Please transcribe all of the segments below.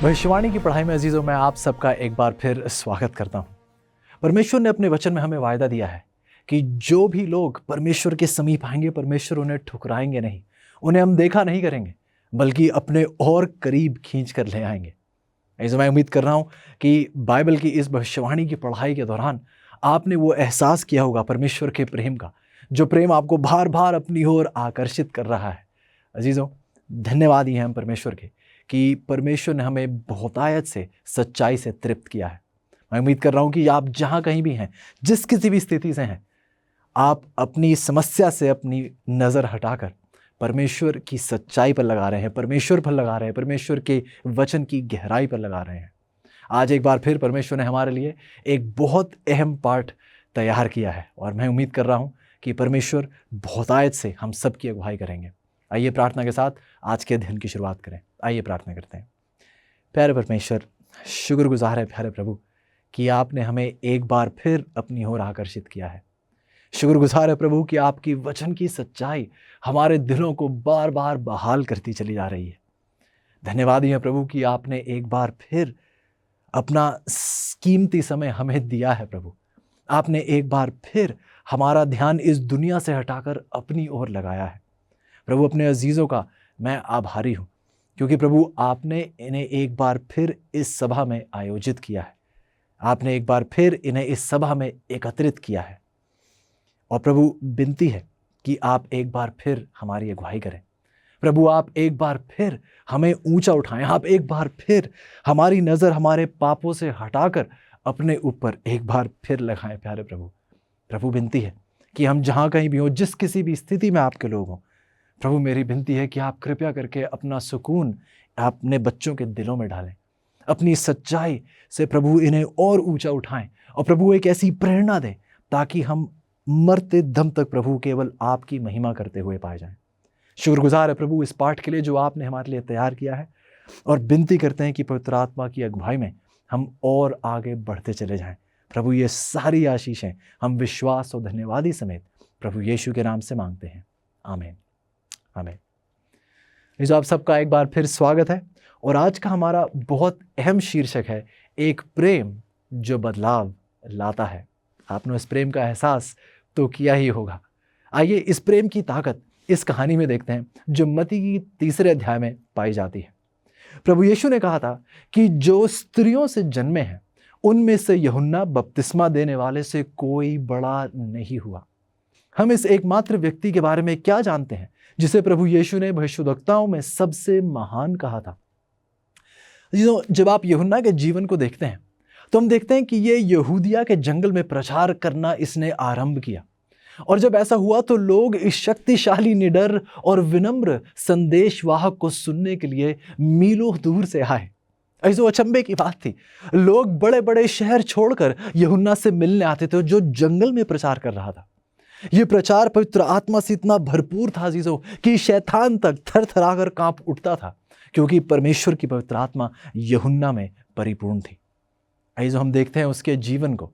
भविष्यवाणी की पढ़ाई में अजीज़ों मैं आप सबका एक बार फिर स्वागत करता हूँ। परमेश्वर ने अपने वचन में हमें वायदा दिया है कि जो भी लोग परमेश्वर के समीप आएंगे परमेश्वर उन्हें ठुकराएंगे नहीं, उन्हें हम देखा नहीं करेंगे बल्कि अपने और करीब खींच कर ले आएंगे। ऐसे मैं उम्मीद कर रहा हूँ कि बाइबल की इस भविष्यवाणी की पढ़ाई के दौरान आपने वो एहसास किया होगा परमेश्वर के प्रेम का, जो प्रेम आपको बार बार अपनी ओर आकर्षित कर रहा है। अजीज़ों, धन्यवाद ही हैं हम परमेश्वर के कि परमेश्वर ने हमें बहुतायत से सच्चाई से तृप्त किया है। मैं उम्मीद कर रहा हूँ कि आप जहाँ कहीं भी हैं, जिस किसी भी स्थिति से हैं, आप अपनी समस्या से अपनी नज़र हटाकर परमेश्वर की सच्चाई पर लगा रहे हैं, परमेश्वर पर लगा रहे हैं, परमेश्वर के वचन की गहराई पर लगा रहे हैं। आज एक बार फिर परमेश्वर ने हमारे लिए एक बहुत अहम पाठ तैयार किया है और मैं उम्मीद कर रहा हूँ कि परमेश्वर बहुतायत से हम सब की अगुवाई करेंगे। आइए प्रार्थना के साथ आज के दिन की शुरुआत करें। आइए प्रार्थना करते हैं। प्यारे परमेश्वर, शुक्रगुजार है प्यारे प्रभु कि आपने हमें एक बार फिर अपनी ओर आकर्षित किया है। शुक्रगुजार है प्रभु कि आपकी वचन की सच्चाई हमारे दिलों को बार बार बहाल करती चली जा रही है। धन्यवाद है प्रभु कि आपने एक बार फिर अपना कीमती समय हमें दिया है। प्रभु, आपने एक बार फिर हमारा ध्यान इस दुनिया से हटाकर अपनी ओर लगाया है। प्रभु, अपने अजीज़ों का मैं आभारी हूँ क्योंकि प्रभु आपने इन्हें एक बार फिर इस सभा में आयोजित किया है। आपने एक बार फिर इन्हें इस सभा में एकत्रित किया है और प्रभु विनती है कि आप एक बार फिर हमारी अगुवाई करें। प्रभु, आप एक बार फिर हमें ऊंचा उठाएं। आप एक बार फिर हमारी नज़र हमारे पापों से हटाकर अपने ऊपर एक बार फिर लगाएं। प्यारे प्रभु, प्रभु विनती है कि हम जहाँ कहीं भी हों, जिस किसी भी स्थिति में आपके लोग हों, प्रभु मेरी विनती है कि आप कृपया करके अपना सुकून अपने बच्चों के दिलों में डालें। अपनी सच्चाई से प्रभु इन्हें और ऊंचा उठाएं और प्रभु एक ऐसी प्रेरणा दें ताकि हम मरते दम तक प्रभु केवल आपकी महिमा करते हुए पाए जाएं। शुक्रगुजार है प्रभु इस पाठ के लिए जो आपने हमारे लिए तैयार किया है और विनती करते हैं कि पवित्र आत्मा की अगुवाई में हम और आगे बढ़ते चले जाएं। प्रभु, ये सारी आशीषें हम विश्वास और धन्यवादी समेत प्रभु यीशु के नाम से मांगते हैं। आमीन, आमीन। इस आप सबका एक बार फिर स्वागत है और आज का हमारा बहुत अहम शीर्षक है, एक प्रेम जो बदलाव लाता है। आपने इस प्रेम का एहसास तो किया ही होगा। आइए इस प्रेम की ताकत इस कहानी में देखते हैं जो मत्ती की 3 अध्याय में पाई जाती है। प्रभु यीशु ने कहा था कि जो स्त्रियों से जन्मे हैं उनमें से यूहन्ना बपतिस्मा देने वाले से कोई बड़ा नहीं हुआ। हम इस एकमात्र व्यक्ति के बारे में क्या जानते हैं जिसे प्रभु यीशु ने भविष्यद्वक्ताओं में सबसे महान कहा था? जब आप यूहन्ना के जीवन को देखते हैं तो हम देखते हैं कि ये यहूदिया के जंगल में प्रचार करना इसने आरंभ किया और जब ऐसा हुआ तो लोग इस शक्तिशाली, निडर और विनम्र संदेशवाहक को सुनने के लिए मीलों दूर से आए। ऐसो अचंभे की बात थी, लोग बड़े बड़े शहर छोड़कर यूहन्ना से मिलने आते थे जो जंगल में प्रचार कर रहा था। यह प्रचार पवित्र आत्मा से इतना भरपूर था अजीजों कि शैतान तक थर थराकर कांप उठता था क्योंकि परमेश्वर की पवित्र आत्मा यूहन्ना में परिपूर्ण थी। ऐसो हम देखते हैं उसके जीवन को,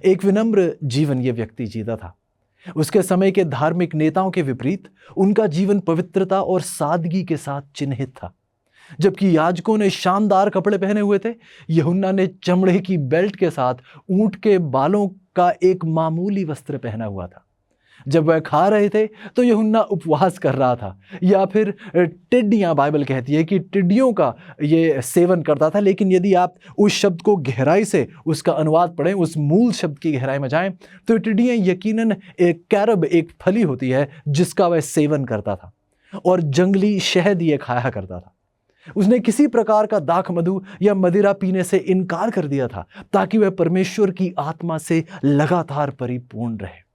एक विनम्र जीवन यह व्यक्ति जीता था। उसके समय के धार्मिक नेताओं के विपरीत उनका जीवन पवित्रता और सादगी के साथ चिन्हित था। जबकि याजकों ने शानदार कपड़े पहने हुए थे, यूहन्ना ने चमड़े की बेल्ट के साथ ऊंट के बालों का एक मामूली वस्त्र पहना हुआ था। जब वह खा रहे थे तो यूहन्ना उपवास कर रहा था, या फिर टिड्डियां, बाइबल कहती है कि टिड्डियों का ये सेवन करता था। लेकिन यदि आप उस शब्द को गहराई से उसका अनुवाद पढ़ें, उस मूल शब्द की गहराई में जाएं, तो टिड्डियां यकीनन एक कैरब, एक फली होती है जिसका वह सेवन करता था और जंगली शहद ये खाया करता था। उसने किसी प्रकार का दाख मधु या मदिरा पीने से इनकार कर दिया था ताकि वह परमेश्वर की आत्मा से लगातार परिपूर्ण रहे।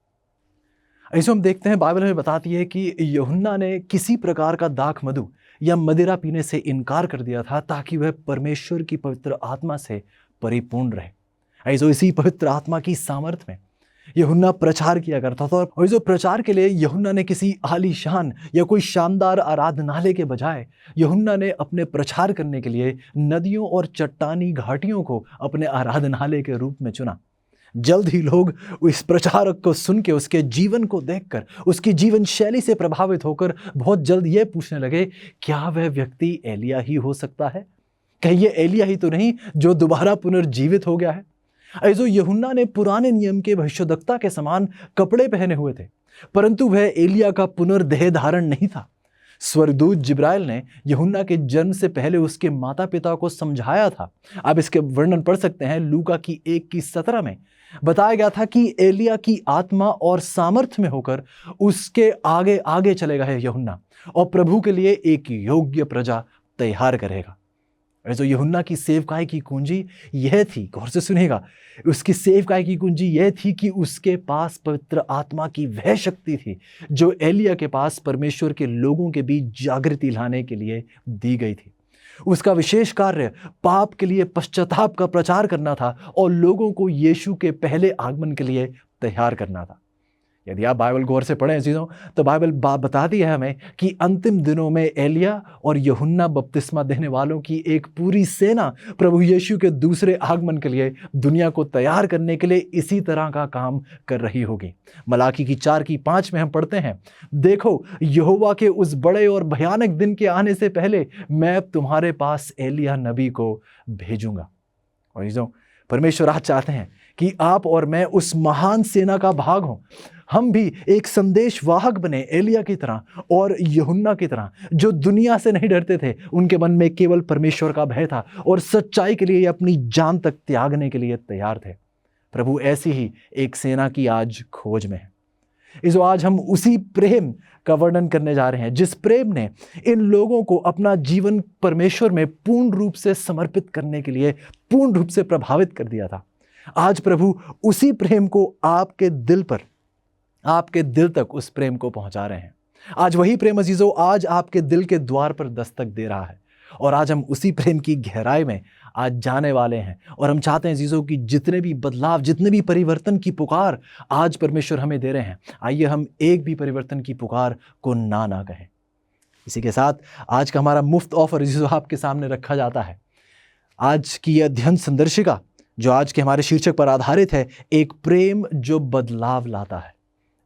ऐसे हम देखते हैं बाइबल में बताती है कि यूहन्ना ने किसी प्रकार का दाख मधु या मदिरा पीने से इनकार कर दिया था ताकि वह परमेश्वर की पवित्र आत्मा से परिपूर्ण रहे। ऐसे इसी पवित्र आत्मा की सामर्थ्य में यूहन्ना प्रचार किया करता था और जो प्रचार के लिए यूहन्ना ने किसी आलीशान या कोई शानदार आराधनालय के बजाय यूहन्ना ने अपने प्रचार करने के लिए नदियों और चट्टानी घाटियों को अपने आराधनालय के रूप में चुना। जल्द ही लोग इस प्रचारक को सुन के, उसके जीवन को देखकर, उसकी जीवन शैली से प्रभावित होकर बहुत जल्द ये पूछने लगे, क्या वह व्यक्ति एलिया ही हो सकता है? कहीं ये एलिया ही तो नहीं जो दोबारा पुनर्जीवित हो गया है? ऐसो यूहन्ना ने पुराने नियम के भविष्यद्वक्ता के समान कपड़े पहने हुए थे, परंतु वह एलिया का पुनर्देह धारण नहीं था। स्वर्गदूत जिब्राइल ने यूहन्ना के जन्म से पहले उसके माता पिता को समझाया था। आप इसके वर्णन पढ़ सकते हैं, लूका की 1:17 में बताया गया था कि एलिया की आत्मा और सामर्थ्य में होकर उसके आगे आगे चलेगा है यूहन्ना, और प्रभु के लिए एक योग्य प्रजा तैयार करेगा। जो यूहन्ना की सेवकाई की कुंजी यह थी, गौर से सुनिएगा, उसकी सेवकाई की कुंजी यह थी कि उसके पास पवित्र आत्मा की वह शक्ति थी जो एलिया के पास परमेश्वर के लोगों के बीच जागृति लाने के लिए दी गई थी। उसका विशेष कार्य पाप के लिए पश्चाताप का प्रचार करना था और लोगों को यीशु के पहले आगमन के लिए तैयार करना था। यदि आप बाइबल गौर से पढ़ें चीज़ों, तो बाइबल बताती है हमें कि अंतिम दिनों में एलिया और यूहन्ना बपतिस्मा देने वालों की एक पूरी सेना प्रभु यीशु के दूसरे आगमन के लिए दुनिया को तैयार करने के लिए इसी तरह का काम कर रही होगी। मलाकी की 4:5 में हम पढ़ते हैं, देखो यहोवा के उस बड़े और भयानक दिन के आने से पहले मैं तुम्हारे पास एलिया नबी को भेजूंगा। और चीज़ों, परमेश्वर आज चाहते हैं कि आप और मैं उस महान सेना का भाग हों। हम भी एक संदेशवाहक बने एलिया की तरह और यूहन्ना की तरह, जो दुनिया से नहीं डरते थे। उनके मन में केवल परमेश्वर का भय था और सच्चाई के लिए अपनी जान तक त्यागने के लिए तैयार थे। प्रभु ऐसी ही एक सेना की आज खोज में है। इस आज हम उसी प्रेम का वर्णन करने जा रहे हैं जिस प्रेम ने इन लोगों को अपना जीवन परमेश्वर में पूर्ण रूप से समर्पित करने के लिए पूर्ण रूप से प्रभावित कर दिया था। आज प्रभु उसी प्रेम को आपके दिल तक उस प्रेम को पहुंचा रहे हैं। आज वही प्रेम अजीजों आज आपके दिल के द्वार पर दस्तक दे रहा है और आज हम उसी प्रेम की गहराई में आज जाने वाले हैं। और हम चाहते हैं अजीजों कि जितने भी बदलाव, जितने भी परिवर्तन की पुकार आज परमेश्वर हमें दे रहे हैं, आइए हम एक भी परिवर्तन की पुकार को ना कहें। इसी के साथ आज का हमारा मुफ्त ऑफर अजीजों आपके सामने रखा जाता है। आज की यह अध्ययन संदर्शिका जो आज के हमारे शीर्षक पर आधारित है, एक प्रेम जो बदलाव लाता है।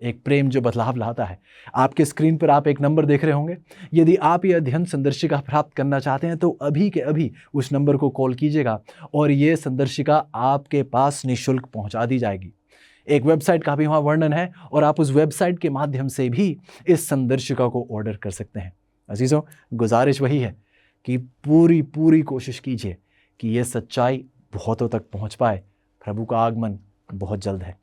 एक प्रेम जो बदलाव लाता है। आपके स्क्रीन पर आप एक नंबर देख रहे होंगे। यदि आप ये अध्ययन संदर्शिका प्राप्त करना चाहते हैं तो अभी के अभी उस नंबर को कॉल कीजिएगा और ये संदर्शिका आपके पास निःशुल्क पहुंचा दी जाएगी। एक वेबसाइट का भी वहाँ वर्णन है और आप उस वेबसाइट के माध्यम से भी इस संदर्शिका को ऑर्डर कर सकते हैं। अजीजों, गुजारिश वही है कि पूरी कोशिश कीजिए कि ये सच्चाई बहुतों तक पहुँच पाए। प्रभु का आगमन बहुत जल्द है।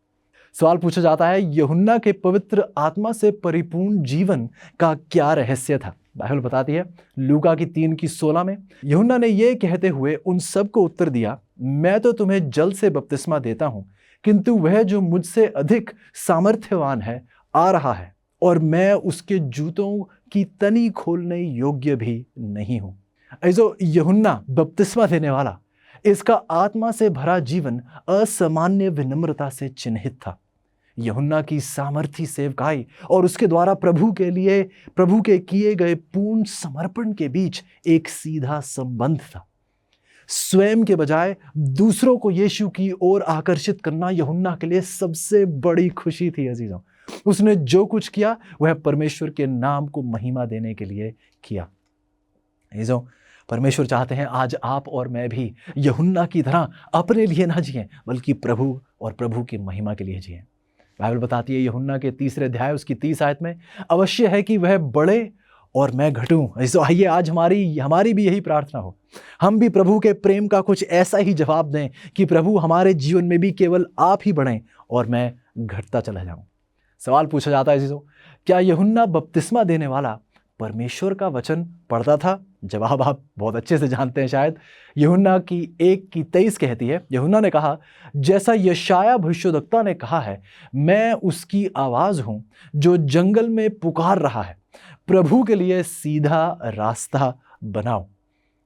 सवाल पूछा जाता है, यूहन्ना के पवित्र आत्मा से परिपूर्ण जीवन का क्या रहस्य था? बाइबल बताती है लूका की 3:16 में, यूहन्ना ने यह कहते हुए उन सबको उत्तर दिया, मैं तो तुम्हें जल से बपतिस्मा देता हूं, किंतु वह जो मुझसे अधिक सामर्थ्यवान है आ रहा है और मैं उसके जूतों की तनी खोलने योग्य भी नहीं हूं। ऐसो यूहन्ना बपतिस्मा देने वाला, इसका आत्मा से भरा जीवन असामान्य विनम्रता से चिन्हित था। यूहन्ना की सामर्थी सेवकाई और उसके द्वारा प्रभु के किए गए पूर्ण समर्पण के बीच एक सीधा संबंध था। स्वयं के बजाय दूसरों को यीशु की ओर आकर्षित करना यूहन्ना के लिए सबसे बड़ी खुशी थी। अजीजों, उसने जो कुछ किया वह परमेश्वर के नाम को महिमा देने के लिए किया। अजीजों, परमेश्वर चाहते हैं आज आप और मैं भी यूहन्ना की तरह अपने लिए ना जिएं, बल्कि प्रभु और प्रभु की महिमा के लिए जिएं। बाइबल बताती है यूहन्ना के 3 अध्याय उसकी 30 आयत में, अवश्य है कि वह बढ़े और मैं घटूं। तो आइए आज हमारी भी यही प्रार्थना हो, हम भी प्रभु के प्रेम का कुछ ऐसा ही जवाब दें कि प्रभु हमारे जीवन में भी केवल आप ही बढ़ें और मैं घटता चला जाऊं। सवाल पूछा जाता है अजीजों, क्या यूहन्ना बपतिस्मा देने वाला परमेश्वर का वचन पढ़ता था? जवाब आप बहुत अच्छे से जानते हैं शायद। यूहन्ना की 1:23 कहती है, यूहन्ना ने कहा, जैसा यशायाह भविष्यद्वक्ता ने कहा है, मैं उसकी आवाज़ हूँ जो जंगल में पुकार रहा है, प्रभु के लिए सीधा रास्ता बनाओ।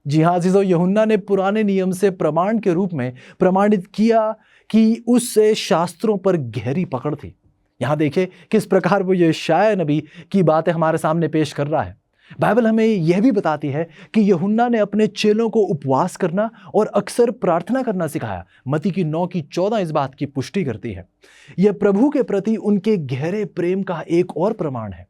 जी हाँ अजीजों, यूहन्ना ने पुराने नियम से प्रमाण के रूप में प्रमाणित किया कि उससे शास्त्रों पर गहरी पकड़ थी। यहाँ देखिए किस प्रकार वो यशायाह नबी की बातें हमारे सामने पेश कर रहा है। बाइबल हमें यह भी बताती है कि यूहन्ना ने अपने चेलों को उपवास करना और अक्सर प्रार्थना करना सिखाया। मत्ती की 9:14 इस बात की पुष्टि करती है। यह प्रभु के प्रति उनके गहरे प्रेम का एक और प्रमाण है।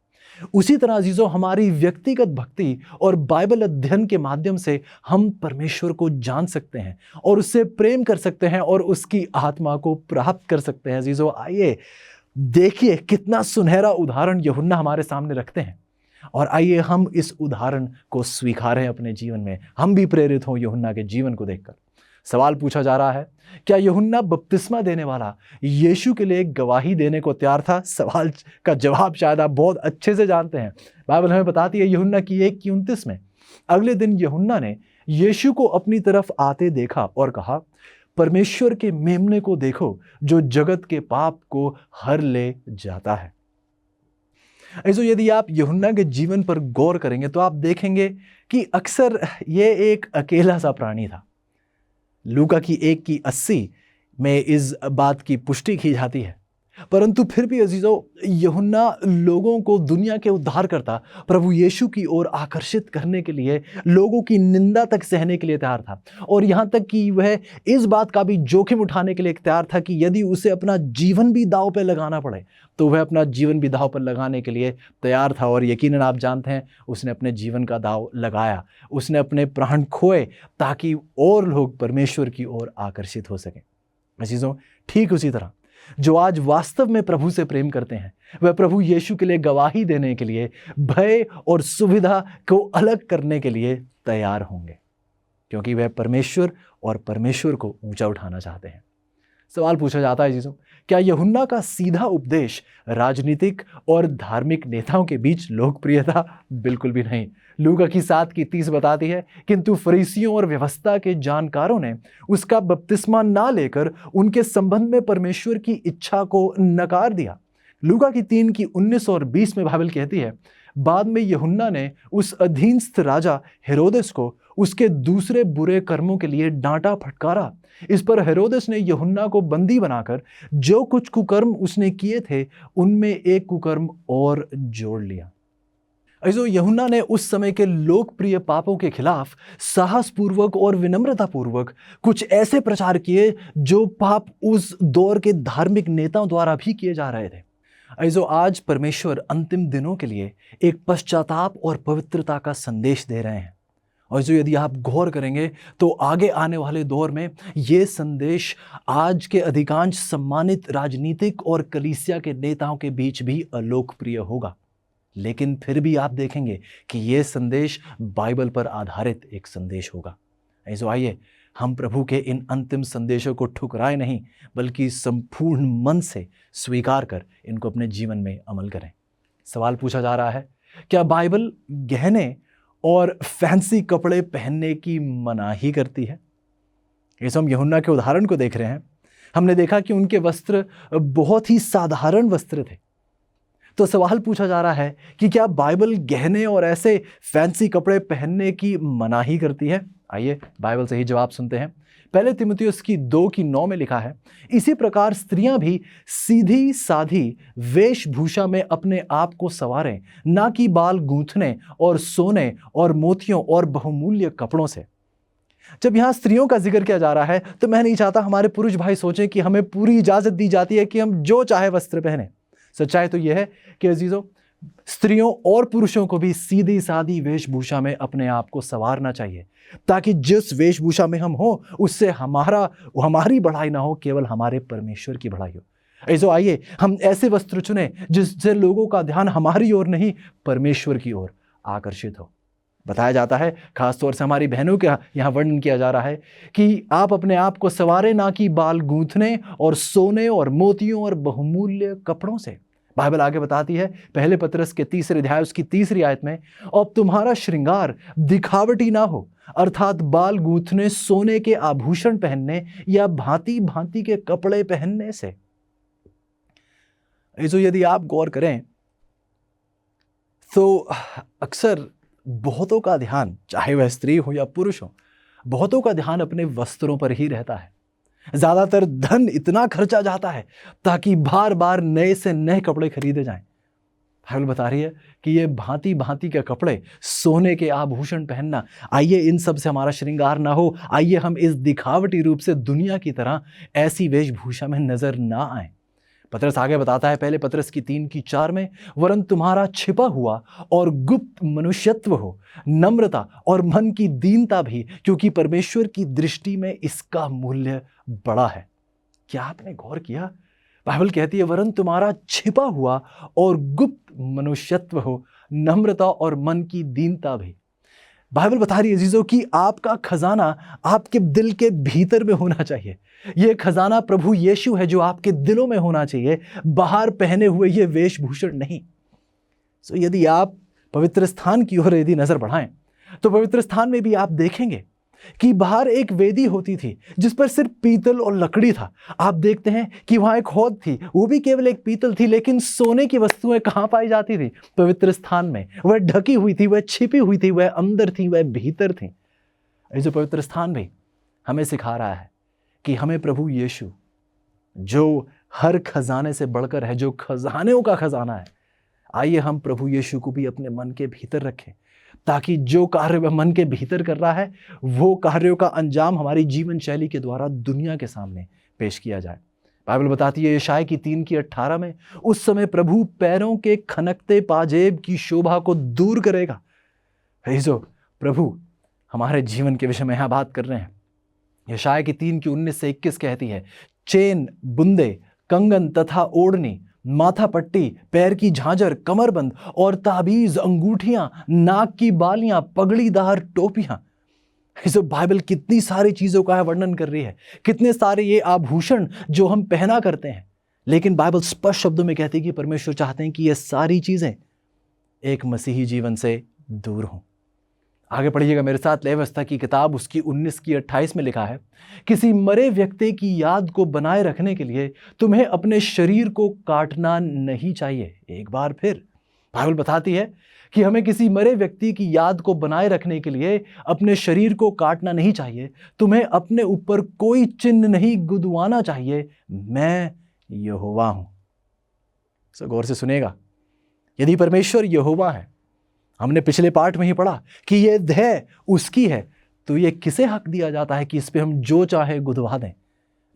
उसी तरह अजीजों, हमारी व्यक्तिगत भक्ति और बाइबल अध्ययन के माध्यम से हम परमेश्वर को जान सकते हैं और उससे प्रेम कर सकते हैं और उसकी आत्मा को प्राप्त कर सकते हैं। अजीजों, आइए देखिए कितना सुनहरा उदाहरण यूहन्ना हमारे सामने रखते हैं, और आइए हम इस उदाहरण को स्वीकारें अपने जीवन में। हम भी प्रेरित हों यूहन्ना के जीवन को देखकर। सवाल पूछा जा रहा है, क्या यूहन्ना बपतिस्मा देने वाला यीशु के लिए एक गवाही देने को तैयार था? सवाल का जवाब शायद आप बहुत अच्छे से जानते हैं। बाइबल हमें बताती है यूहन्ना की 1:29 में, अगले दिन यूहन्ना ने यीशु को अपनी तरफ आते देखा और कहा, परमेश्वर के मेमने को देखो जो जगत के पाप को हर ले जाता है। ऐसो यदि आप यूहन्ना के जीवन पर गौर करेंगे तो आप देखेंगे कि अक्सर ये एक अकेला सा प्राणी था। लूका की 1:80 में इस बात की पुष्टि की जाती है। परंतु फिर भी अजीजों, यूहन्ना लोगों को दुनिया के उद्धारकर्ता प्रभु यीशु की ओर आकर्षित करने के लिए लोगों की निंदा तक सहने के लिए तैयार था, और यहाँ तक कि वह इस बात का भी जोखिम उठाने के लिए तैयार था कि यदि उसे अपना जीवन भी दांव पे लगाना पड़े तो वह अपना जीवन भी दांव पर लगाने के लिए तैयार था। और यकीनन आप जानते हैं, उसने अपने जीवन का दांव लगाया, उसने अपने प्राण खोए ताकि और लोग परमेश्वर की ओर आकर्षित हो सकें। अजीजों, ठीक उसी तरह जो आज वास्तव में प्रभु से प्रेम करते हैं, वह प्रभु यीशु के लिए गवाही देने के लिए भय और सुविधा को अलग करने के लिए तैयार होंगे, क्योंकि वह परमेश्वर और परमेश्वर को ऊंचा उठाना चाहते हैं। सवाल पूछा जाता है जीसू, क्या यूहन्ना का सीधा उपदेश राजनीतिक और धार्मिक नेताओं के बीच लोकप्रिय था? बिल्कुल भी नहीं। लूका की 7:30 बताती है, किंतु फरीसियों और व्यवस्था के जानकारों ने उसका बपतिस्मा ना लेकर उनके संबंध में परमेश्वर की इच्छा को नकार दिया। लूका की 3:19 और 20 में बाइबल कहती है, बाद में यूहन्ना ने उस अधीनस्थ राजा हेरोदेस को उसके दूसरे बुरे कर्मों के लिए डांटा फटकारा। इस पर हेरोदेस ने यूहन्ना को बंदी बनाकर जो कुछ कुकर्म उसने किए थे उनमें एक कुकर्म और जोड़ लिया। ऐसो यूहन्ना ने उस समय के लोकप्रिय पापों के खिलाफ साहसपूर्वक और विनम्रतापूर्वक कुछ ऐसे प्रचार किए जो पाप उस दौर के धार्मिक नेताओं द्वारा भी किए जा रहे थे। ऐसो आज परमेश्वर अंतिम दिनों के लिए एक पश्चाताप और पवित्रता का संदेश दे रहे हैं। और जो यदि आप गौर करेंगे तो आगे आने वाले दौर में ये संदेश आज के अधिकांश सम्मानित राजनीतिक और कलीसिया के नेताओं के बीच भी अलोकप्रिय होगा, लेकिन फिर भी आप देखेंगे कि ये संदेश बाइबल पर आधारित एक संदेश होगा। ऐसो आइए हम प्रभु के इन अंतिम संदेशों को ठुकराए नहीं, बल्कि संपूर्ण मन से स्वीकार कर इनको अपने जीवन में अमल करें। सवाल पूछा जा रहा है, क्या बाइबल गहने और फैंसी कपड़े पहनने की मनाही करती है? इस हम यूहन्ना के उदाहरण को देख रहे हैं। हमने देखा कि उनके वस्त्र बहुत ही साधारण वस्त्र थे। तो सवाल पूछा जा रहा है कि क्या बाइबल गहने और ऐसे फैंसी कपड़े पहनने की मनाही करती है? आइए बाइबल से ही जवाब सुनते हैं। पहले तीमुथियुस की 2:9 में लिखा है, इसी प्रकार स्त्रियां भी सीधी साधी वेशभूषा में अपने आप को संवारें, ना कि बाल गूंथने और सोने और मोतियों और बहुमूल्य कपड़ों से। जब यहाँ स्त्रियों का जिक्र किया जा रहा है तो मैं नहीं चाहता हमारे पुरुष भाई सोचें कि हमें पूरी इजाजत दी जाती है कि हम जो चाहे वस्त्र पहने। सच्चाई तो यह है कि अजीजों, स्त्रियों और पुरुषों को भी सीधी सादी वेशभूषा में अपने आप को संवारना चाहिए, ताकि जिस वेशभूषा में हम हो उससे हमारी बढ़ाई ना हो, केवल हमारे परमेश्वर की बढ़ाई हो। ऐसो आइए हम ऐसे वस्त्र चुने जिससे लोगों का ध्यान हमारी ओर नहीं, परमेश्वर की ओर आकर्षित हो। बताया जाता है, खासतौर से हमारी बहनों का यहाँ वर्णन किया जा रहा है कि आप अपने आप को संवारें, ना कि बाल गूंथने और सोने और मोतियों और बहुमूल्य कपड़ों से। बाइबल आगे बताती है, पहले पतरस के 3 अध्याय उसकी 3 आयत में, अब तुम्हारा श्रृंगार दिखावटी ना हो, अर्थात बाल गूंथने, सोने के आभूषण पहनने या भांति भांति के कपड़े पहनने से। जो यदि आप गौर करें तो अक्सर बहुतों का ध्यान, चाहे वह स्त्री हो या पुरुष हो, बहुतों का ध्यान अपने वस्त्रों पर ही रहता है। ज्यादातर धन इतना खर्चा जाता है ताकि बार बार नए से नए कपड़े खरीदे जाएं। बाइबल बता रही है कि ये भांति भांति के कपड़े, सोने के आभूषण पहनना, आइए इन सब से हमारा श्रृंगार ना हो। आइए हम इस दिखावटी रूप से दुनिया की तरह ऐसी वेशभूषा में नजर ना आए। पतरस आगे बताता है पहले पतरस की 3:4 में, वरन तुम्हारा छिपा हुआ और गुप्त मनुष्यत्व हो, नम्रता और मन की दीनता भी, क्योंकि परमेश्वर की दृष्टि में इसका मूल्य बड़ा है। क्या आपने गौर किया? बाइबल कहती है वरन तुम्हारा छिपा हुआ और गुप्त मनुष्यत्व हो, नम्रता और मन की दीनता भी। बाइबल बता रही है अजीजों कि आपका खजाना आपके दिल के भीतर में होना चाहिए। यह खजाना प्रभु यीशु है जो आपके दिलों में होना चाहिए, बाहर पहने हुए ये वेशभूषण नहीं। सो यदि आप पवित्र स्थान की ओर यदि नजर बढ़ाएं तो पवित्र स्थान में भी आप देखेंगे कि बाहर एक वेदी होती थी जिस पर सिर्फ पीतल और लकड़ी था। आप देखते हैं कि वहां एक हौद थी, वो भी केवल एक पीतल थी, लेकिन सोने की वस्तुएं कहां पाई जाती थी? पवित्र स्थान में। वह ढकी हुई थी, वह छिपी हुई थी, वह अंदर थी, वह भीतर थी। जो पवित्र स्थान भी हमें सिखा रहा है कि हमें प्रभु यीशु जो हर खजाने से बढ़कर है, जो खजानों का खजाना है, आइए हम प्रभु यीशु को भी अपने मन के भीतर रखें, ताकि जो कार्य वह मन के भीतर कर रहा है वो कार्यों का अंजाम हमारी जीवन शैली के द्वारा दुनिया के सामने पेश किया जाए। बाइबल बताती है यशायाह की 3:18 में, उस समय प्रभु पैरों के खनकते पाजेब की शोभा को दूर करेगा। जो प्रभु हमारे जीवन के विषय में यहां बात कर रहे हैं। यशायाह की 3:19 से 21 कहती है, चेन, बुंदे, कंगन तथा ओढ़नी, माथा पट्टी, पैर की झांझर, कमरबंद और ताबीज, अंगूठियां, नाक की बालियां, पगड़ीदार टोपियां। इसे बाइबल कितनी सारी चीजों का वर्णन कर रही है, कितने सारे ये आभूषण जो हम पहना करते हैं। लेकिन बाइबल स्पष्ट शब्दों में कहती है कि परमेश्वर चाहते हैं कि ये सारी चीजें एक मसीही जीवन से दूर हों। आगे पढ़िएगा मेरे साथ, लेवी व्यवस्था की किताब उसकी 19:28 में लिखा है, किसी मरे व्यक्ति की याद को बनाए रखने के लिए तुम्हें अपने शरीर को काटना नहीं चाहिए। एक बार फिर बाइबल बताती है कि हमें किसी मरे व्यक्ति की याद को बनाए रखने के लिए अपने शरीर को काटना नहीं चाहिए, तुम्हें अपने ऊपर कोई चिन्ह नहीं गुदवाना चाहिए, मैं यहोवा हूं। सो गौर से सुनेगा, यदि परमेश्वर यहोवा है, हमने पिछले पाठ में ही पढ़ा कि ये देह उसकी है, तो ये किसे हक दिया जाता है कि इस पे हम जो चाहे गुदवा दें,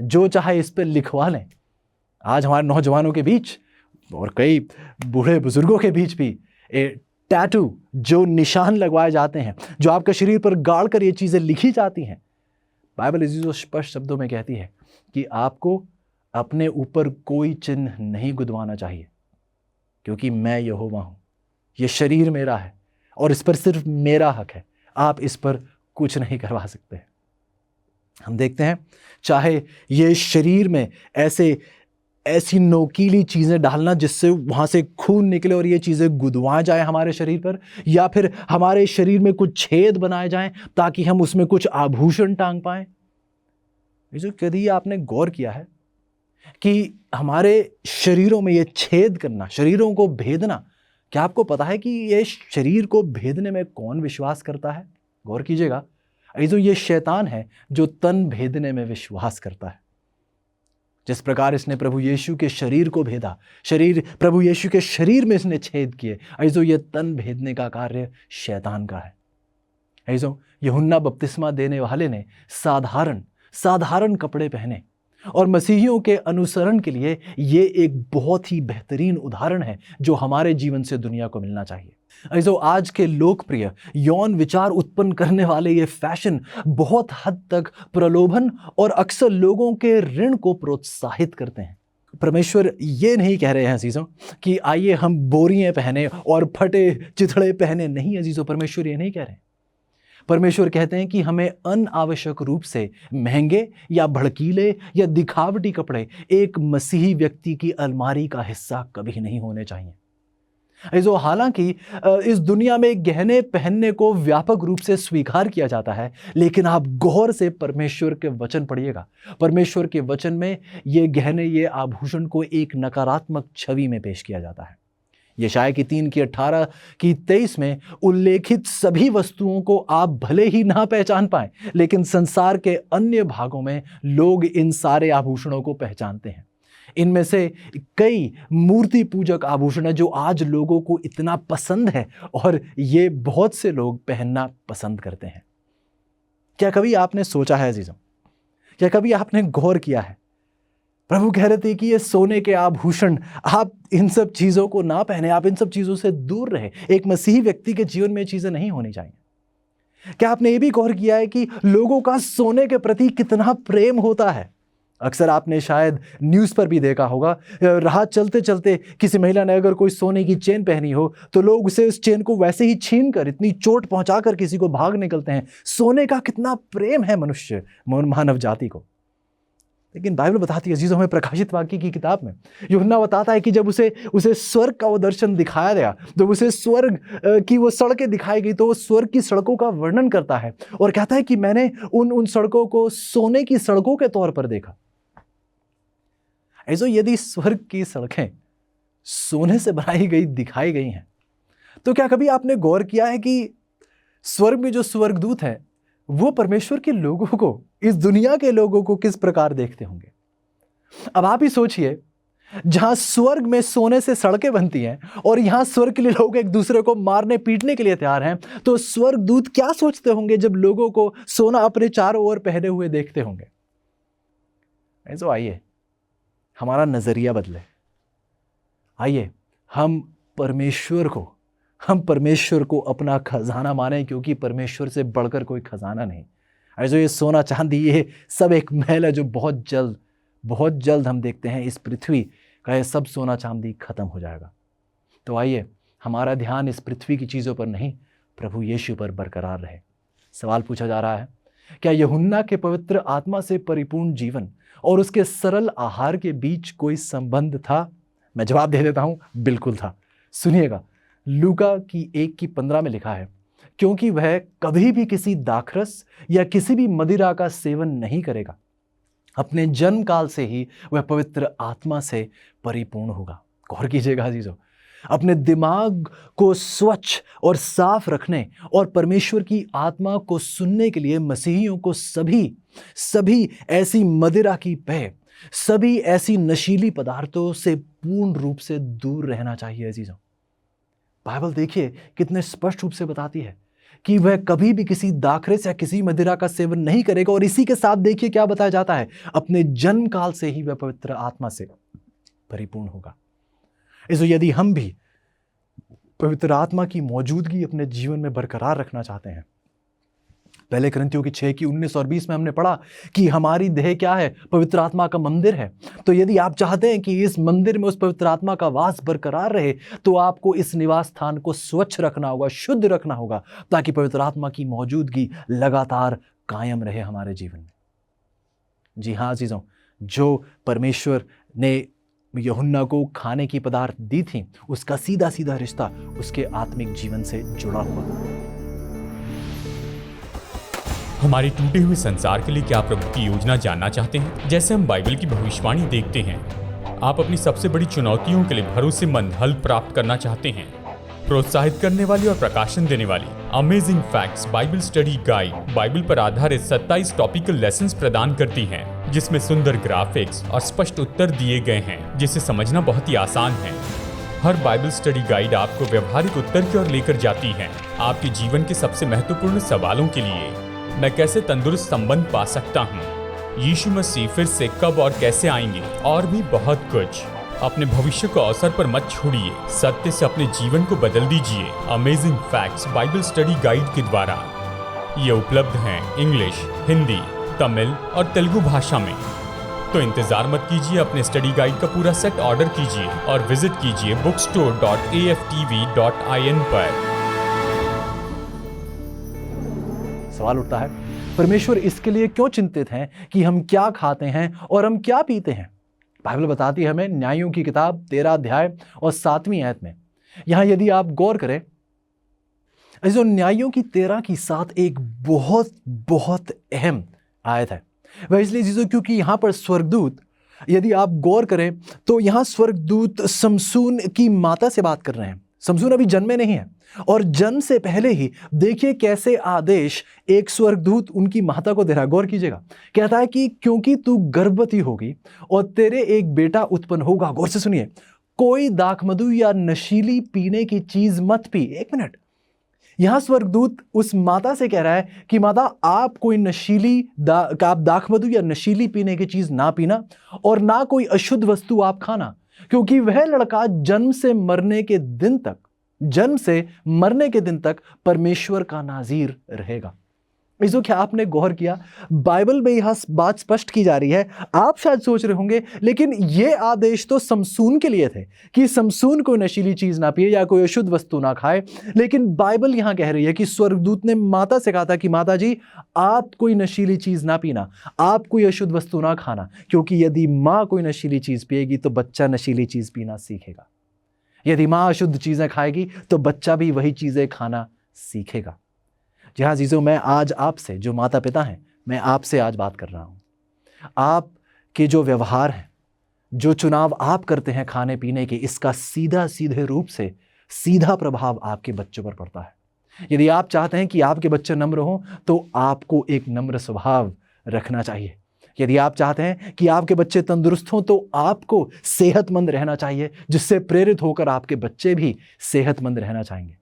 जो चाहे इस पे लिखवा लें। आज हमारे नौजवानों के बीच और कई बूढ़े बुजुर्गों के बीच भी टैटू, जो निशान लगवाए जाते हैं, जो आपके शरीर पर गाड़ कर ये चीजें लिखी जाती हैं। बाइबल इसी स्पष्ट शब्दों में कहती है कि आपको अपने ऊपर कोई चिन्ह नहीं गुदवाना चाहिए, क्योंकि मैं यहोवा हूं। ये शरीर मेरा है और इस पर सिर्फ मेरा हक है, आप इस पर कुछ नहीं करवा सकते। हम देखते हैं चाहे ये शरीर में ऐसी नोकीली चीजें डालना जिससे वहां से खून निकले और ये चीजें गुदवा जाए हमारे शरीर पर, या फिर हमारे शरीर में कुछ छेद बनाए जाएं ताकि हम उसमें कुछ आभूषण टांग पाएं। जो कभी आपने गौर किया है कि हमारे शरीरों में ये छेद करना, शरीरों को भेदना, क्या आपको पता है कि ये शरीर को भेदने में कौन विश्वास करता है? गौर कीजिएगा, ये शैतान है जो तन भेदने में विश्वास करता है। जिस प्रकार इसने प्रभु यीशु के शरीर को भेदा, प्रभु यीशु के शरीर में इसने छेद किए, ये तन भेदने का कार्य शैतान का है। यूहन्ना बपतिस्मा देने वाले ने साधारण कपड़े पहने, और मसीहियों के अनुसरण के लिए ये एक बहुत ही बेहतरीन उदाहरण है जो हमारे जीवन से दुनिया को मिलना चाहिए। आज के लोकप्रिय यौन विचार उत्पन्न करने वाले ये फैशन बहुत हद तक प्रलोभन और अक्सर लोगों के ऋण को प्रोत्साहित करते हैं। परमेश्वर ये नहीं कह रहे हैं अजीजों कि आइए हम बोरियां पहने और फटे चिथड़े पहने। नहीं अजीजों, परमेश्वर ये नहीं कह रहे। परमेश्वर कहते हैं कि हमें अनावश्यक रूप से महंगे या भड़कीले या दिखावटी कपड़े एक मसीही व्यक्ति की अलमारी का हिस्सा कभी नहीं होने चाहिए। हालांकि इस दुनिया में गहने पहनने को व्यापक रूप से स्वीकार किया जाता है, लेकिन आप गौर से परमेश्वर के वचन पढ़िएगा। परमेश्वर के वचन में ये गहने, ये आभूषण को एक नकारात्मक छवि में पेश किया जाता है। यशायाह की 3:18 की 23 में उल्लेखित सभी वस्तुओं को आप भले ही ना पहचान पाएं, लेकिन संसार के अन्य भागों में लोग इन सारे आभूषणों को पहचानते हैं। इनमें से कई मूर्ति पूजक आभूषण है जो आज लोगों को इतना पसंद है और ये बहुत से लोग पहनना पसंद करते हैं। क्या कभी आपने सोचा है अजीजों, क्या कभी आपने गौर किया है प्रभु कह रहे थे कि ये सोने के आभूषण, आप इन सब चीजों को ना पहने, आप इन सब चीजों से दूर रहे। एक मसीही व्यक्ति के जीवन में ये चीजें नहीं होनी चाहिए। क्या आपने ये भी गौर किया है कि लोगों का सोने के प्रति कितना प्रेम होता है? अक्सर आपने शायद न्यूज पर भी देखा होगा, राह चलते चलते किसी महिला ने अगर कोई सोने की चेन पहनी हो तो लोग उसे उस चेन को वैसे ही छीन कर, इतनी चोट पहुंचाकर किसी को भाग निकलते हैं। सोने का कितना प्रेम है मनुष्य, मानव जाति को। लेकिन बाइबल बताती है अजीजों, हमें प्रकाशित वाक्य की किताब में यूहन्ना बताता है कि जब उसे स्वर्ग का वो दर्शन दिखाया गया, जब उसे स्वर्ग की वो सड़कें दिखाई गई, तो वो स्वर्ग की सड़कों का वर्णन करता है और कहता है कि मैंने उन सड़कों को सोने की सड़कों के तौर पर देखा। ऐसो यदि स्वर्ग की सड़कें सोने से बनाई गई दिखाई गई हैं, तो क्या कभी आपने गौर किया है कि स्वर्ग में जो स्वर्गदूत हैं वो परमेश्वर के लोगों को, इस दुनिया के लोगों को किस प्रकार देखते होंगे? अब आप ही सोचिए, जहां स्वर्ग में सोने से सड़कें बनती हैं और यहां स्वर्ग के लिए लोग एक दूसरे को मारने पीटने के लिए तैयार हैं, तो स्वर्गदूत क्या सोचते होंगे जब लोगों को सोना अपने चारों ओर पहने हुए देखते होंगे? ऐसो आइए हमारा नजरिया बदले। आइए हम परमेश्वर को अपना खजाना माने, क्योंकि परमेश्वर से बढ़कर कोई खजाना नहीं। ऐसे ये सोना चांदी ये सब एक महल है जो बहुत जल्द हम देखते हैं इस पृथ्वी का ये सब सोना चांदी खत्म हो जाएगा। तो आइए हमारा ध्यान इस पृथ्वी की चीज़ों पर नहीं, प्रभु यीशु पर बरकरार रहे। सवाल पूछा जा रहा है, क्या यूहन्ना के पवित्र आत्मा से परिपूर्ण जीवन और उसके सरल आहार के बीच कोई संबंध था? मैं जवाब दे देता हूं, बिल्कुल था। सुनिएगा, लूका की 1:15 में लिखा है, क्योंकि वह कभी भी किसी दाखरस या किसी भी मदिरा का सेवन नहीं करेगा, अपने जन्म काल से ही वह पवित्र आत्मा से परिपूर्ण होगा। गौर कीजिएगा अजीजों, अपने दिमाग को स्वच्छ और साफ रखने और परमेश्वर की आत्मा को सुनने के लिए मसीहियों को सभी ऐसी मदिरा की पेय, सभी ऐसी नशीली पदार्थों से पूर्ण रूप से दूर रहना चाहिए अजीजों। बाइबल देखिए कितने स्पष्ट रूप से बताती है कि वह कभी भी किसी दाखरस या किसी मदिरा का सेवन नहीं करेगा, और इसी के साथ देखिए क्या बताया जाता है, अपने जन्म काल से ही वह पवित्र आत्मा से परिपूर्ण होगा। इसलिए यदि हम भी पवित्र आत्मा की मौजूदगी अपने जीवन में बरकरार रखना चाहते हैं, पहले कुरिन्थियों की 6:19 और 20 में हमने पढ़ा कि हमारी देह क्या है? पवित्र आत्मा का मंदिर है। तो यदि आप चाहते हैं कि इस मंदिर में उस पवित्र आत्मा का वास बरकरार रहे, तो आपको इस निवास स्थान को स्वच्छ रखना होगा, शुद्ध रखना होगा, ताकि पवित्र आत्मा की मौजूदगी लगातार कायम रहे हमारे जीवन में। जी हाँ अजीजों, जो परमेश्वर ने यूहन्ना को खाने की पदार्थ दी थी, उसका सीधा सीधा रिश्ता उसके आत्मिक जीवन से जुड़ा हुआ। हमारे टूटे हुए संसार के लिए क्या प्रभु की योजना जानना चाहते हैं? जैसे हम बाइबल की भविष्यवाणी देखते हैं, आप अपनी सबसे बड़ी चुनौतियों के लिए भरोसेमंद हल प्राप्त करना चाहते हैं। प्रोत्साहित करने वाली और प्रकाशन देने वाली amazing facts Bible study guide Bible पर आधारित 27 टॉपिकल लेसन्स प्रदान करती है, जिसमें सुंदर ग्राफिक्स और स्पष्ट उत्तर दिए गए हैं, जिसे समझना बहुत ही आसान है। हर बाइबल स्टडी गाइड आपको व्यवहारिक उत्तर की ओर लेकर जाती है, आपके जीवन के सबसे महत्वपूर्ण सवालों के लिए। मैं कैसे तंदुरुस्त संबंध पा सकता हूँ? यीशु मसीह फिर से कब और कैसे आएंगे? और भी बहुत कुछ। अपने भविष्य को अवसर पर मत छोड़िए, सत्य से अपने जीवन को बदल दीजिए। Amazing facts Bible study guide के द्वारा ये उपलब्ध हैं इंग्लिश, हिंदी, तमिल और तेलुगु भाषा में। तो इंतजार मत कीजिए, अपने स्टडी गाइड का पूरा सेट ऑर्डर कीजिए और विजिट कीजिए bookstore.aftv.in पर। सवाल उठता है, परमेश्वर इसके लिए क्यों चिंतित हैं कि हम क्या खाते हैं और हम क्या पीते हैं? बाइबल बताती है हमें न्यायों की किताब 13 अध्याय और 7वीं आयत में। यहां यदि आप गौर करें, जो न्यायों की 13 की 7 एक बहुत बहुत अहम आयत है। वह इसलिए चीजों क्योंकि यहां पर स्वर्गदूत, यदि आप गौर करें तो यहां स्वर्गदूत समसून की माता से बात कर रहे हैं। समसून अभी जन्मे नहीं है, और जन्म से पहले ही देखिए कैसे आदेश एक स्वर्गदूत उनकी माता को दे रहा है। गौर कीजिएगा, कहता है कि क्योंकि तू गर्भवती होगी और तेरे एक बेटा उत्पन्न होगा। गौर से सुनिए, कोई दाखमधु या नशीली पीने की चीज मत पी। एक मिनट, यहां स्वर्गदूत उस माता से कह रहा है कि माता, आप कोई आप दाखमधु या नशीली पीने की चीज ना पीना और ना कोई अशुद्ध वस्तु आप खाना, क्योंकि वह लड़का जन्म से मरने के दिन तक परमेश्वर का नाज़ीर रहेगा। इसको क्या आपने गौर किया? बाइबल में यह बात स्पष्ट की जा रही है। आप शायद सोच रहे होंगे, लेकिन यह आदेश तो समसून के लिए थे कि समसून कोई नशीली चीज ना पिए या कोई अशुद्ध वस्तु ना खाए। लेकिन बाइबल यहां कह रही है कि स्वर्गदूत ने माता से कहा था कि माता जी, आप कोई नशीली चीज ना पीना, आप कोई अशुद्ध वस्तु ना खाना, क्योंकि यदि मां कोई नशीली चीज पिएगी तो बच्चा नशीली चीज पीना सीखेगा। यदि मां अशुद्ध चीजें खाएगी तो बच्चा भी वही चीजें खाना सीखेगा। जी हाँ जीजो, मैं आज आपसे, जो माता पिता हैं, मैं आपसे आज बात कर रहा हूं। आपके जो व्यवहार हैं, जो चुनाव आप करते हैं खाने पीने के, इसका सीधे रूप से सीधा प्रभाव आपके बच्चों पर पड़ता है। यदि आप चाहते हैं कि आपके बच्चे नम्र हों तो आपको एक नम्र स्वभाव रखना चाहिए। यदि आप चाहते हैं कि आपके बच्चे तंदुरुस्त हों तो आपको सेहतमंद रहना चाहिए, जिससे प्रेरित होकर आपके बच्चे भी सेहतमंद रहना चाहेंगे।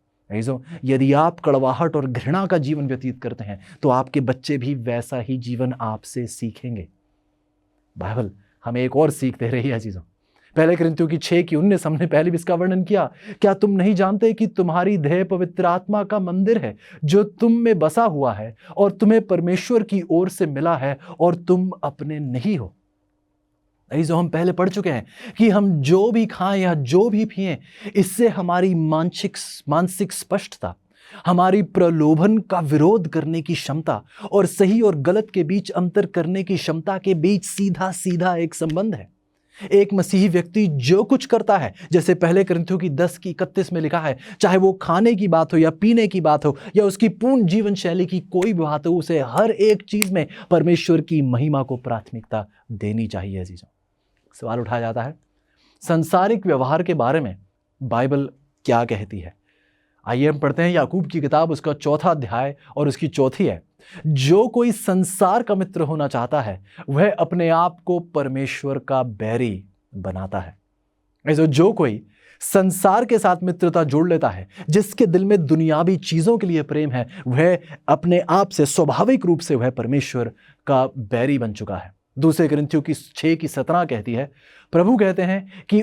यदि आप कड़वाहट और घृणा का जीवन व्यतीत करते हैं तो आपके बच्चे भी वैसा ही जीवन आपसे सीखेंगे। बाइबल हमें एक और सीख दे रही है चीजों। पहले कुरिन्थियों की 6:19 हमने पहले भी इसका वर्णन किया। क्या तुम नहीं जानते कि तुम्हारी देह पवित्र आत्मा का मंदिर है, जो तुम में बसा हुआ है और तुम्हें परमेश्वर की ओर से मिला है और तुम अपने नहीं हो। जो हम पहले पढ़ चुके हैं कि हम जो भी खाएं या जो भी पिएं, इससे हमारी मानसिक स्पष्टता, हमारी प्रलोभन का विरोध करने की क्षमता और सही और गलत के बीच अंतर करने की क्षमता के बीच सीधा एक संबंध है। एक मसीही व्यक्ति जो कुछ करता है, जैसे पहले कुरिन्थियों की 10:31 में लिखा है, चाहे वो खाने की बात हो या पीने की बात हो या उसकी पूर्ण जीवन शैली की कोई भी बात हो, उसे हर एक चीज में परमेश्वर की महिमा को प्राथमिकता देनी चाहिए। जीजों, सवाल उठाया जाता है, संसारिक व्यवहार के बारे में बाइबल क्या कहती है? आइए हम पढ़ते हैं याकूब की किताब, उसका 4 अध्याय और उसकी 4 है। जो कोई संसार का मित्र होना चाहता है वह अपने आप को परमेश्वर का बैरी बनाता है। ऐसे जो कोई संसार के साथ मित्रता जोड़ लेता है, जिसके दिल में दुनियावी चीजों के लिए प्रेम है, वह अपने आप से स्वाभाविक रूप से वह परमेश्वर का बैरी बन चुका है। दूसरे कुरिन्थियों की 6:17 कहती है, प्रभु कहते हैं कि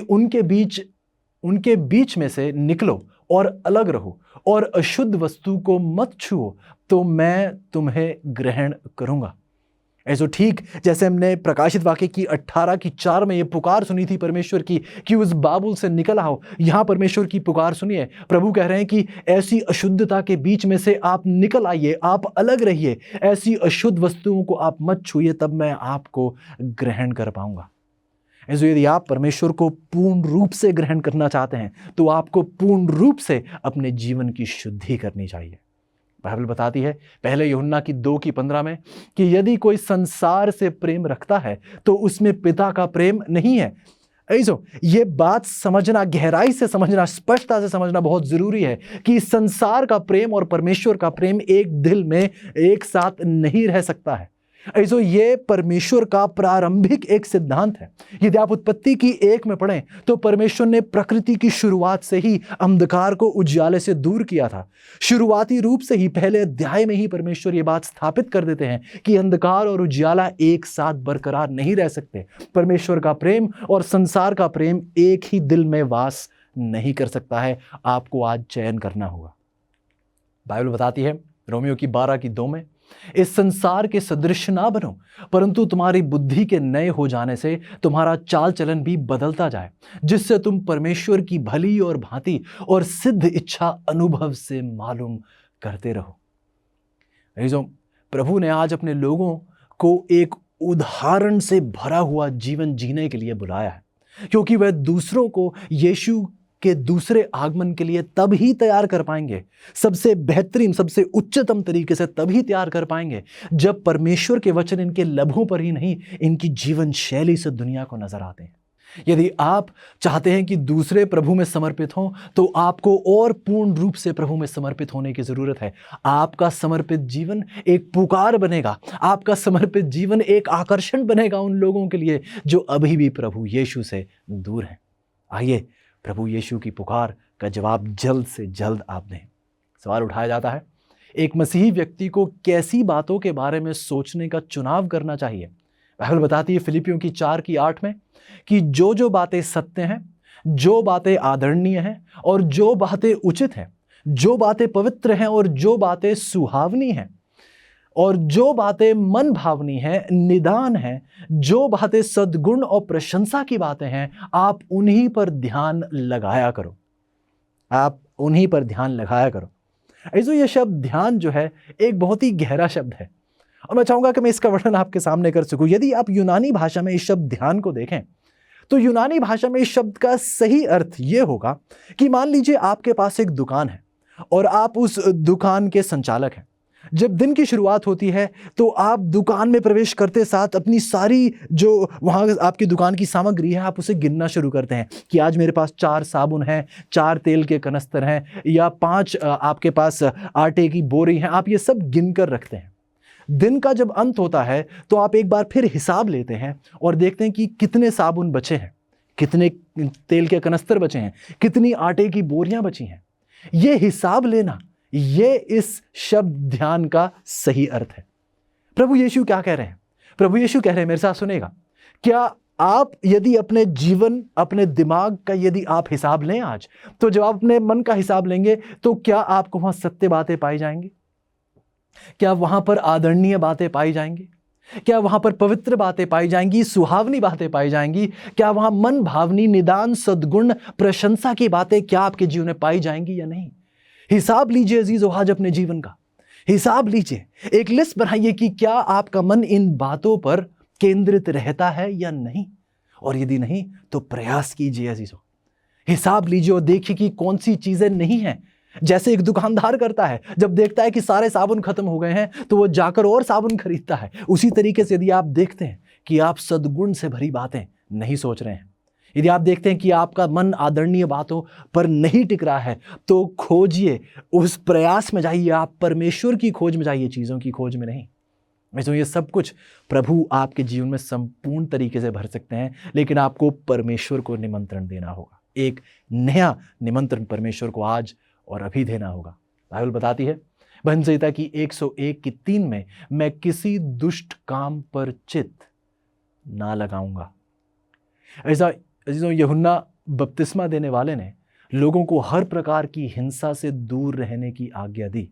उनके बीच में से निकलो और अलग रहो और अशुद्ध वस्तु को मत छुओ, तो मैं तुम्हें ग्रहण करूंगा। ऐसो ठीक जैसे हमने प्रकाशित वाक्य की 18:4 में ये पुकार सुनी थी परमेश्वर की कि उस बाबुल से निकल आओ, यहां परमेश्वर की पुकार सुनिए। प्रभु कह रहे हैं कि ऐसी अशुद्धता के बीच में से आप निकल आइए, आप अलग रहिए, ऐसी अशुद्ध वस्तुओं को आप मत छुइए, तब मैं आपको ग्रहण कर पाऊंगा। ऐसे यदि आप परमेश्वर को पूर्ण रूप से ग्रहण करना चाहते हैं तो आपको पूर्ण रूप से अपने जीवन की शुद्धि करनी चाहिए। बाइबल बताती है पहले यूहन्ना की 2:15 में कि यदि कोई संसार से प्रेम रखता है तो उसमें पिता का प्रेम नहीं है। ये बात समझना, गहराई से समझना, स्पष्टता से समझना बहुत जरूरी है कि संसार का प्रेम और परमेश्वर का प्रेम एक दिल में एक साथ नहीं रह सकता है। ये परमेश्वर का प्रारंभिक एक सिद्धांत है। यदि आप उत्पत्ति की 1 में पढ़ें तो परमेश्वर ने प्रकृति की शुरुआत से ही अंधकार को उजाले से दूर किया था। शुरुआती रूप से ही पहले अध्याय में ही परमेश्वर ये बात स्थापित कर देते हैं कि अंधकार और उजाला एक साथ बरकरार नहीं रह सकते। परमेश्वर का प्रेम और संसार का प्रेम एक ही दिल में वास नहीं कर सकता है। आपको आज चयन करना होगा। बाइबल बताती है रोमियो की 12:2 में, इस संसार के सदृश ना बनो, परंतु तुम्हारी बुद्धि के नए हो जाने से तुम्हारा चाल चलन भी बदलता जाए, जिससे तुम परमेश्वर की भली और भांति और सिद्ध इच्छा अनुभव से मालूम करते रहो। जो प्रभु ने आज अपने लोगों को एक उदाहरण से भरा हुआ जीवन जीने के लिए बुलाया है, क्योंकि वह दूसरों को यीशु के दूसरे आगमन के लिए तब ही तैयार कर पाएंगे, सबसे बेहतरीन, सबसे उच्चतम तरीके से तभी तैयार कर पाएंगे जब परमेश्वर के वचन इनके लबों पर ही नहीं, इनकी जीवन शैली से दुनिया को नजर आते हैं। यदि आप चाहते हैं कि दूसरे प्रभु में समर्पित हों तो आपको और पूर्ण रूप से प्रभु में समर्पित होने की जरूरत है। आपका समर्पित जीवन एक पुकार बनेगा, आपका समर्पित जीवन एक आकर्षण बनेगा उन लोगों के लिए जो अभी भी प्रभु यीशु से दूर हैं। आइए प्रभु यीशु की पुकार का जवाब जल्द से जल्द आप दें। सवाल उठाया जाता है, एक मसीही व्यक्ति को कैसी बातों के बारे में सोचने का चुनाव करना चाहिए? बाइबल बताती है फिलिपियों की 4:8 में कि जो जो बातें सत्य हैं, जो बातें आदरणीय हैं और जो बातें उचित हैं, जो बातें पवित्र हैं और जो बातें सुहावनी हैं और जो बातें मन भावनी हैं, निदान हैं, जो बातें सद्गुण और प्रशंसा की बातें हैं, आप उन्हीं पर ध्यान लगाया करो। आप उन्हीं पर ध्यान लगाया करो। ऐसे ये शब्द ध्यान जो है एक बहुत ही गहरा शब्द है और मैं चाहूंगा कि मैं इसका वर्णन आपके सामने कर सकूं। यदि आप यूनानी भाषा में इस शब्द ध्यान को देखें तो यूनानी भाषा में इस शब्द का सही अर्थ यह होगा कि मान लीजिए आपके पास एक दुकान है और आप उस दुकान के संचालक हैं। जब दिन की शुरुआत होती है तो आप दुकान में प्रवेश करते साथ अपनी सारी जो वहाँ आपकी दुकान की सामग्री है आप उसे गिनना शुरू करते हैं कि आज मेरे पास 4 साबुन हैं, 4 तेल के कनस्तर हैं या 5 आपके पास आटे की बोरी हैं। आप ये सब गिन कर रखते हैं। दिन का जब अंत होता है तो आप एक बार फिर हिसाब लेते हैं और देखते हैं कि कितने साबुन बचे हैं, कितने तेल के कनस्तर बचे हैं, कितनी आटे की बोरियां बची हैं। ये हिसाब लेना, ये इस शब्द ध्यान का सही अर्थ है। प्रभु यीशु क्या कह रहे हैं? प्रभु यीशु कह रहे हैं, मेरे साथ सुनेगा, क्या आप यदि अपने जीवन, अपने दिमाग का यदि आप हिसाब लें आज, तो जब आप अपने मन का हिसाब लेंगे तो क्या आपको वहां सत्य बातें पाई जाएंगी? क्या वहां पर आदरणीय बातें पाई जाएंगी? क्या वहां पर पवित्र बातें पाई जाएंगी, सुहावनी बातें पाई जाएंगी? क्या वहां मन भावनी, निदान, सद्गुण, प्रशंसा की बातें क्या आपके जीवन में पाई जाएंगी या नहीं? हिसाब लीजिए अजीजो, आज अपने जीवन का हिसाब लीजिए। एक लिस्ट बनाइए कि क्या आपका मन इन बातों पर केंद्रित रहता है या नहीं, और यदि नहीं तो प्रयास कीजिए अजीजो। हिसाब लीजिए और देखिए कि कौन सी चीजें नहीं हैं। जैसे एक दुकानदार करता है, जब देखता है कि सारे साबुन खत्म हो गए हैं तो वो जाकर और साबुन खरीदता है। उसी तरीके से यदि आप देखते हैं कि आप सद्गुण से भरी बातें नहीं सोच रहे हैं, यदि आप देखते हैं कि आपका मन आदरणीय बातों पर नहीं टिक रहा है, तो खोजिए, उस प्रयास में जाइए, आप परमेश्वर की खोज में जाइए, चीज़ों की खोज में नहीं। वैसे ये सब कुछ प्रभु आपके जीवन में संपूर्ण तरीके से भर सकते हैं, लेकिन आपको परमेश्वर को निमंत्रण देना होगा। एक नया निमंत्रण परमेश्वर को आज और अभी देना होगा। बाइबल बताती है भजन संहिता की 101:3 में, मैं किसी दुष्ट काम पर चित्त ना लगाऊंगा। ऐसा यूहन्ना बपतिस्मा देने वाले ने लोगों को हर प्रकार की हिंसा से दूर रहने की आज्ञा दी।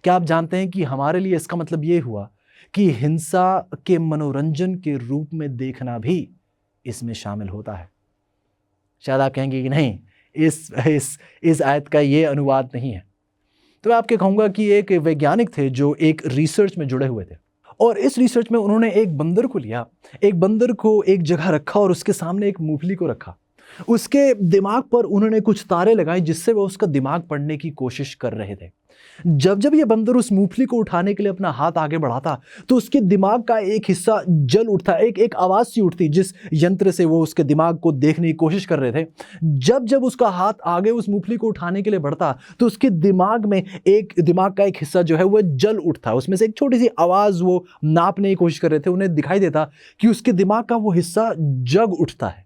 क्या आप जानते हैं कि हमारे लिए इसका मतलब ये हुआ कि हिंसा के मनोरंजन के रूप में देखना भी इसमें शामिल होता है? शायद आप कहेंगे कि नहीं, इस आयत का ये अनुवाद नहीं है। तो मैं आपके कहूँगा कि एक वैज्ञानिक थे जो एक रिसर्च में जुड़े हुए थे, और इस रिसर्च में उन्होंने एक बंदर को लिया, एक बंदर को एक जगह रखा और उसके सामने एक मूंगफली को रखा। उसके दिमाग पर उन्होंने कुछ तारे लगाए जिससे वो उसका दिमाग पढ़ने की कोशिश कर रहे थे। जब जब ये बंदर उस मूंगफली को उठाने के लिए अपना हाथ आगे बढ़ाता तो उसके दिमाग का एक हिस्सा जल उठता, एक आवाज सी उठती जिस यंत्र से वो उसके दिमाग को देखने की कोशिश कर रहे थे। जब जब उसका हाथ आगे उस मूंगफली को उठाने के लिए बढ़ता तो उसके दिमाग का एक हिस्सा जो है वो जल उठता। उसमें से एक छोटी सी आवाज वो नापने की कोशिश कर रहे थे, उन्हें दिखाई देता कि उसके दिमाग का वो हिस्सा जग उठता है।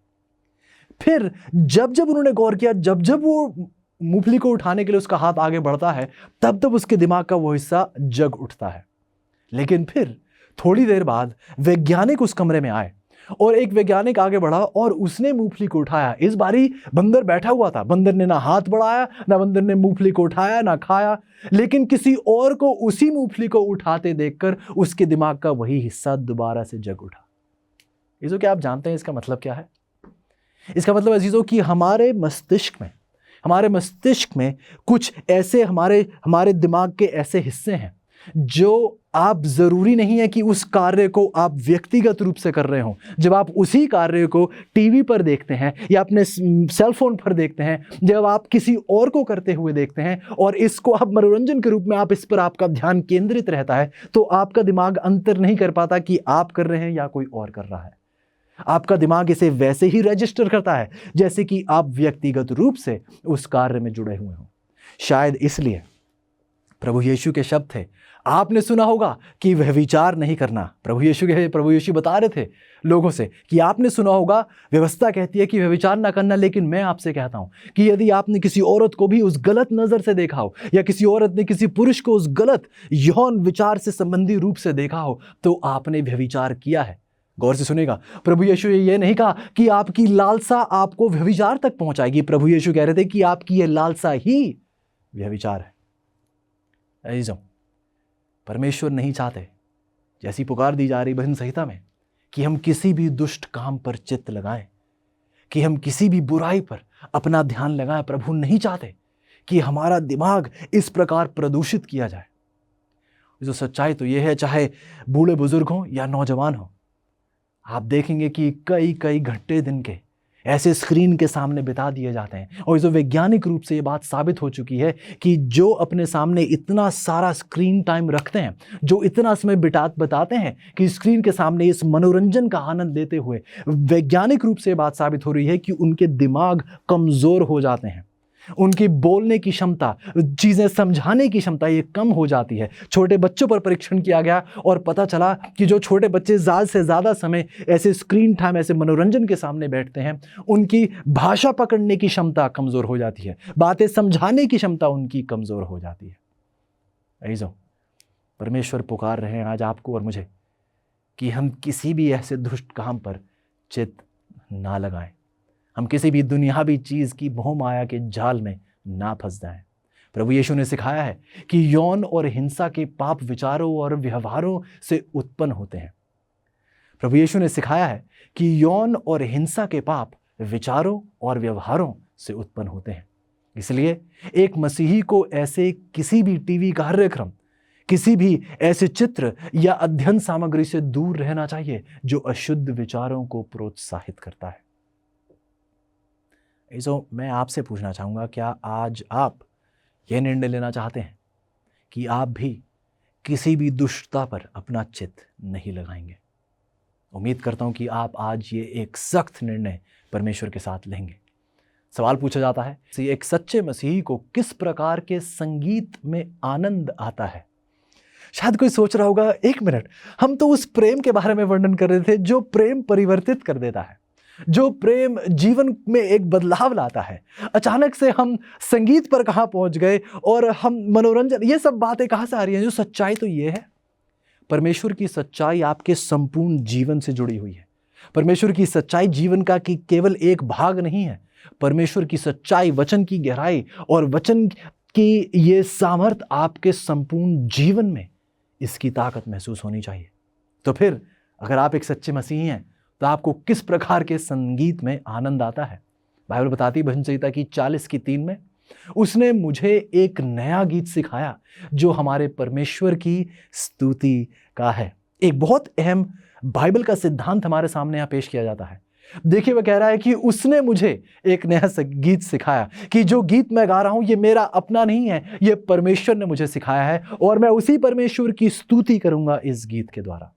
फिर जब जब उन्होंने गौर किया, जब जब वो मूंगफली को उठाने के लिए उसका हाथ आगे बढ़ता है, तब तब उसके दिमाग का वो हिस्सा जग उठता है। लेकिन फिर थोड़ी देर बाद वैज्ञानिक उस कमरे में आए और एक वैज्ञानिक आगे बढ़ा और उसने मूंगफली को उठाया। इस बारी बंदर बैठा हुआ था। बंदर ने ना हाथ बढ़ाया, ना बंदर ने मूंगफली को उठाया, ना खाया, लेकिन किसी और को उसी मूंगफली को उठाते देखकर उसके दिमाग का वही हिस्सा दोबारा से जग उठा। इसको क्या आप जानते हैं इसका मतलब क्या है? इसका मतलब अजीजों कि हमारे मस्तिष्क में कुछ ऐसे हमारे दिमाग के ऐसे हिस्से हैं जो आप जरूरी नहीं है कि उस कार्य को आप व्यक्तिगत रूप से कर रहे हो। जब आप उसी कार्य को टीवी पर देखते हैं या अपने सेल फोन पर देखते हैं, जब आप किसी और को करते हुए देखते हैं और इसको आप मनोरंजन के रूप में इस पर आपका ध्यान केंद्रित रहता है, तो आपका दिमाग अंतर नहीं कर पाता कि आप कर रहे हैं या कोई और कर रहा है। आपका दिमाग इसे वैसे ही रजिस्टर करता है जैसे कि आप व्यक्तिगत रूप से उस कार्य में जुड़े हुए हों। शायद इसलिए प्रभु यीशु के शब्द थे। आपने सुना होगा कि व्यभिचार नहीं करना। प्रभु यीशु बता रहे थे लोगों से कि आपने सुना होगा, व्यवस्था कहती है कि व्यभिचार ना करना, लेकिन मैं आपसे कहता हूं कि यदि आपने किसी औरत को भी उस गलत नजर से देखा हो, या किसी औरत ने किसी पुरुष को उस गलत यौन विचार से संबंधी रूप से देखा हो, तो आपने व्यभिचार किया है। गौर से सुनेगा, प्रभु यीशु ये नहीं कहा कि आपकी लालसा आपको व्यभिचार तक पहुंचाएगी। प्रभु यीशु कह रहे थे कि आपकी ये लालसा ही व्यभिचार है। अजीजों, परमेश्वर नहीं चाहते, जैसी पुकार दी जा रही भजन संहिता में, कि हम किसी भी दुष्ट काम पर चित्त लगाएं, कि हम किसी भी बुराई पर अपना ध्यान लगाएं। प्रभु नहीं चाहते कि हमारा दिमाग इस प्रकार प्रदूषित किया जाए। जो सच्चाई तो यह है, चाहे बूढ़े बुजुर्ग हों या नौजवान हों, आप देखेंगे कि कई कई घंटे दिन के ऐसे स्क्रीन के सामने बिता दिए जाते हैं। और जो वैज्ञानिक रूप से ये बात साबित हो चुकी है कि जो अपने सामने इतना सारा स्क्रीन टाइम रखते हैं, जो इतना समय बताते हैं कि स्क्रीन के सामने इस मनोरंजन का आनंद लेते हुए, वैज्ञानिक रूप से बात साबित हो रही है कि उनके दिमाग कमज़ोर हो जाते हैं। उनकी बोलने की क्षमता, चीज़ें समझाने की क्षमता ये कम हो जाती है। छोटे बच्चों पर परीक्षण किया गया और पता चला कि जो छोटे बच्चे ज़्यादा से ज़्यादा समय ऐसे स्क्रीन टाइम, ऐसे मनोरंजन के सामने बैठते हैं, उनकी भाषा पकड़ने की क्षमता कमज़ोर हो जाती है, बातें समझाने की क्षमता उनकी कमज़ोर हो जाती है। अजीजों, परमेश्वर पुकार रहे हैं आज आपको और मुझे कि हम किसी भी ऐसे दुष्ट काम पर चित्त ना लगाएं, हम किसी भी दुनियावी चीज़ की मोह माया के जाल में ना फंस जाएं। प्रभु यीशु ने सिखाया है कि यौन और हिंसा के पाप विचारों और व्यवहारों से उत्पन्न होते हैं। प्रभु यीशु ने सिखाया है कि यौन और हिंसा के पाप विचारों और व्यवहारों से उत्पन्न होते हैं। इसलिए एक मसीही को ऐसे किसी भी टीवी कार्यक्रम, किसी भी ऐसे चित्र या अध्ययन सामग्री से दूर रहना चाहिए जो अशुद्ध विचारों को प्रोत्साहित करता है। इसो मैं आपसे पूछना चाहूँगा, क्या आज आप यह निर्णय लेना चाहते हैं कि आप भी किसी भी दुष्टता पर अपना चित्त नहीं लगाएंगे? उम्मीद करता हूँ कि आप आज ये एक सख्त निर्णय परमेश्वर के साथ लेंगे। सवाल पूछा जाता है, एक सच्चे मसीही को किस प्रकार के संगीत में आनंद आता है? शायद कोई सोच रहा होगा, एक मिनट, हम तो उस प्रेम के बारे में वर्णन कर रहे थे जो प्रेम परिवर्तित कर देता है, जो प्रेम जीवन में एक बदलाव लाता है। अचानक से हम संगीत पर कहाँ पहुंच गए और हम मनोरंजन, ये सब बातें कहाँ से आ रही हैं? जो सच्चाई तो ये है, परमेश्वर की सच्चाई आपके संपूर्ण जीवन से जुड़ी हुई है। परमेश्वर की सच्चाई जीवन का कि केवल एक भाग नहीं है। परमेश्वर की सच्चाई, वचन की गहराई और वचन की ये सामर्थ आपके संपूर्ण जीवन में इसकी ताकत महसूस होनी चाहिए। तो फिर अगर आप एक सच्चे मसीही हैं तो आपको किस प्रकार के संगीत में आनंद आता है? बाइबल बताती है भजन संहिता की 40:3 में, उसने मुझे एक नया गीत सिखाया जो हमारे परमेश्वर की स्तुति का है। एक बहुत अहम बाइबल का सिद्धांत हमारे सामने यहाँ पेश किया जाता है। देखिए, वह कह रहा है कि उसने मुझे एक नया गीत सिखाया, कि जो गीत मैं गा रहा हूं ये मेरा अपना नहीं है, ये परमेश्वर ने मुझे सिखाया है और मैं उसी परमेश्वर की स्तुति करूंगा इस गीत के द्वारा।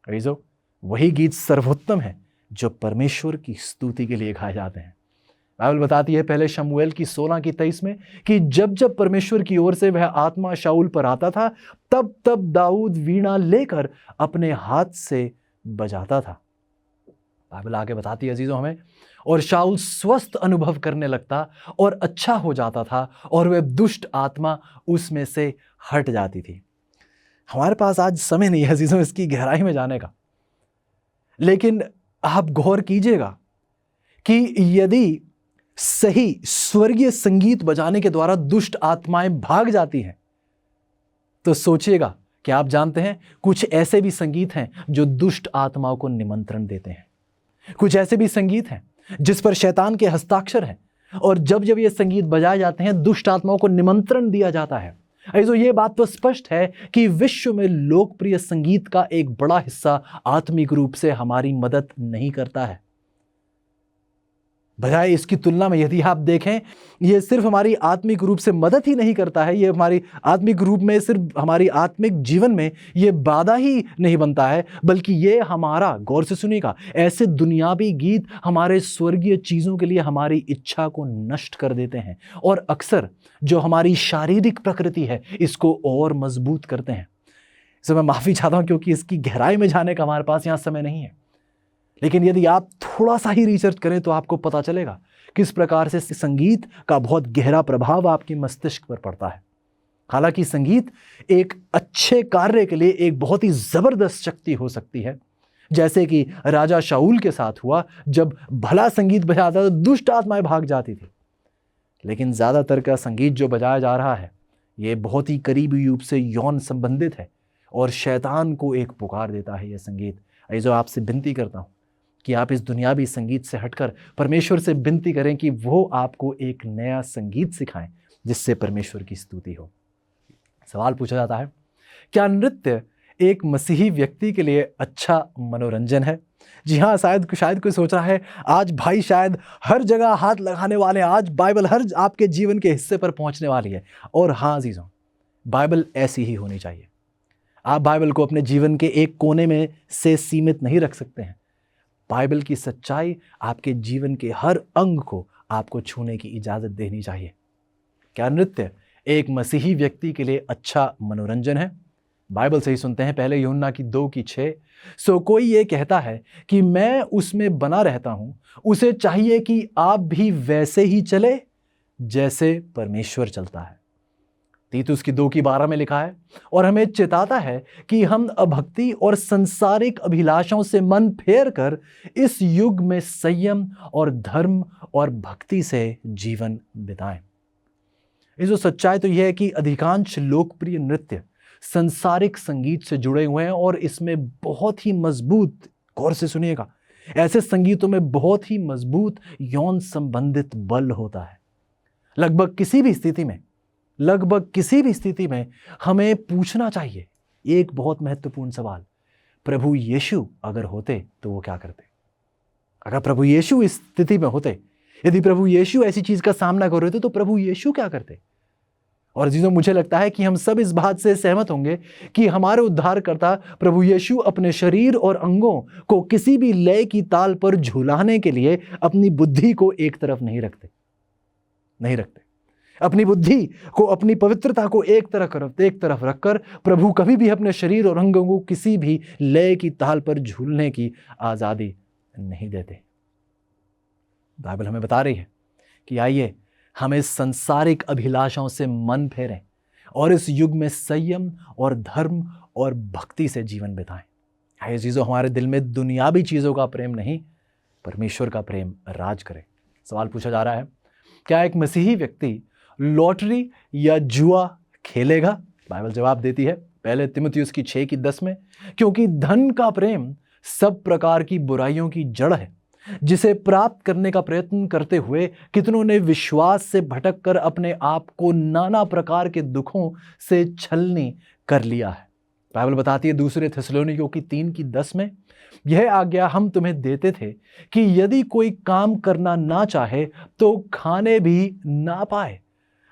अजीजों, वही गीत सर्वोत्तम है जो परमेश्वर की स्तुति के लिए गाए जाते हैं। बाइबल बताती है पहले शमूएल की 16:23 में कि जब जब परमेश्वर की ओर से वह आत्मा शाऊल पर आता था, तब तब दाऊद वीणा लेकर अपने हाथ से बजाता था। बाइबल आगे बताती है अजीजों हमें, और शाऊल स्वस्थ अनुभव करने लगता और अच्छा हो जाता था और वह दुष्ट आत्मा उसमें से हट जाती थी। हमारे पास आज समय नहीं है अजीजों इसकी गहराई में जाने का, लेकिन आप गौर कीजिएगा कि यदि सही स्वर्गीय संगीत बजाने के द्वारा दुष्ट आत्माएं भाग जाती हैं, तो सोचिएगा कि आप जानते हैं कुछ ऐसे भी संगीत हैं जो दुष्ट आत्माओं को निमंत्रण देते हैं। कुछ ऐसे भी संगीत हैं जिस पर शैतान के हस्ताक्षर हैं, और जब जब ये संगीत बजाए जाते हैं दुष्ट आत्माओं को निमंत्रण दिया जाता है। ऐसो ये बात तो स्पष्ट है कि विश्व में लोकप्रिय संगीत का एक बड़ा हिस्सा आत्मिक रूप से हमारी मदद नहीं करता है। बजाय इसकी तुलना में यदि आप देखें, ये सिर्फ हमारी आत्मिक रूप से मदद ही नहीं करता है, ये हमारी आत्मिक रूप में सिर्फ हमारी आत्मिक जीवन में ये बाधा ही नहीं बनता है, बल्कि ये हमारा, गौर से सुनिएगा, ऐसे दुनियावी गीत हमारे स्वर्गीय चीज़ों के लिए हमारी इच्छा को नष्ट कर देते हैं और अक्सर जो हमारी शारीरिक प्रकृति है इसको और मजबूत करते हैं। इसमें मैं माफ़ी चाहता हूँ क्योंकि इसकी गहराई में जाने का हमारे पास यहाँ समय नहीं है, लेकिन यदि आप थोड़ा सा ही रिसर्च करें तो आपको पता चलेगा किस प्रकार से संगीत का बहुत गहरा प्रभाव आपके मस्तिष्क पर पड़ता है। हालांकि संगीत एक अच्छे कार्य के लिए एक बहुत ही ज़बरदस्त शक्ति हो सकती है, जैसे कि राजा शाऊल के साथ हुआ। जब भला संगीत बजाता तो दुष्ट आत्माएं भाग जाती थी, लेकिन ज़्यादातर का संगीत जो बजाया जा रहा है ये बहुत ही करीबी रूप से यौन संबंधित है और शैतान को एक पुकार देता है ये संगीत। जो आपसे विनती करता हूँ कि आप इस दुनियावी संगीत से हटकर परमेश्वर से विनती करें कि वो आपको एक नया संगीत सिखाएं जिससे परमेश्वर की स्तुति हो। सवाल पूछा जाता है, क्या नृत्य एक मसीही व्यक्ति के लिए अच्छा मनोरंजन है? जी हाँ, शायद कोई सोच रहा है आज भाई शायद हर जगह हाथ लगाने वाले हैं, आज बाइबल हर आपके जीवन के हिस्से पर पहुंचने वाली है। और हाँ अजीजों, बाइबल ऐसी ही होनी चाहिए। आप बाइबल को अपने जीवन के एक कोने में से सीमित नहीं रख सकते हैं। बाइबल की सच्चाई आपके जीवन के हर अंग को आपको छूने की इजाज़त देनी चाहिए। क्या नृत्य एक मसीही व्यक्ति के लिए अच्छा मनोरंजन है? बाइबल से ही सुनते हैं, पहले यूहन्ना की 2:6। सो कोई ये कहता है कि मैं उसमें बना रहता हूं, उसे चाहिए कि आप भी वैसे ही चले जैसे परमेश्वर चलता है। तीतुस की 2:12 में लिखा है, और हमें चेताता है कि हम अभक्ति और संसारिक अभिलाषाओं से मन फेर कर इस युग में संयम और धर्म और भक्ति से जीवन बिताएं। इस जो सच्चाई तो यह है कि अधिकांश लोकप्रिय नृत्य संसारिक संगीत से जुड़े हुए हैं और इसमें बहुत ही मजबूत, गौर से सुनिएगा, ऐसे संगीतों में बहुत ही मजबूत यौन संबंधित बल होता है। लगभग किसी भी स्थिति में हमें पूछना चाहिए एक बहुत महत्वपूर्ण सवाल, प्रभु यीशु अगर होते तो वो क्या करते? अगर प्रभु यीशु इस स्थिति में होते, यदि प्रभु यीशु ऐसी चीज का सामना कर रहे थे तो प्रभु यीशु क्या करते? और जीजों, मुझे लगता है कि हम सब इस बात से सहमत होंगे कि हमारे उद्धारकर्ता प्रभु यीशु अपने शरीर और अंगों को किसी भी लय की ताल पर झुलाने के लिए अपनी बुद्धि को एक तरफ नहीं रखते। अपनी बुद्धि को, अपनी पवित्रता को एक तरफ रखकर प्रभु कभी भी अपने शरीर और अंगों को किसी भी लय की ताल पर झूलने की आजादी नहीं देते। बाइबल हमें बता रही है कि आइए हम इस संसारिक अभिलाषाओं से मन फेरें और इस युग में संयम और धर्म और भक्ति से जीवन बिताएं। आइए चीज़ों, हमारे दिल में दुनियावी चीज़ों का प्रेम नहीं, परमेश्वर का प्रेम राज करे। सवाल पूछा जा रहा है, क्या एक मसीही व्यक्ति लॉटरी या जुआ खेलेगा? बाइबल जवाब देती है पहले तीमुथियुस की 6:10 में, क्योंकि धन का प्रेम सब प्रकार की बुराइयों की जड़ है, जिसे प्राप्त करने का प्रयत्न करते हुए कितनों ने विश्वास से भटक कर अपने आप को नाना प्रकार के दुखों से छलनी कर लिया है। बाइबल बताती है दूसरे थिस्सलुनीकियों की 3:10 में, यह आज्ञा हम तुम्हें देते थे कि यदि कोई काम करना ना चाहे तो खाने भी ना पाए।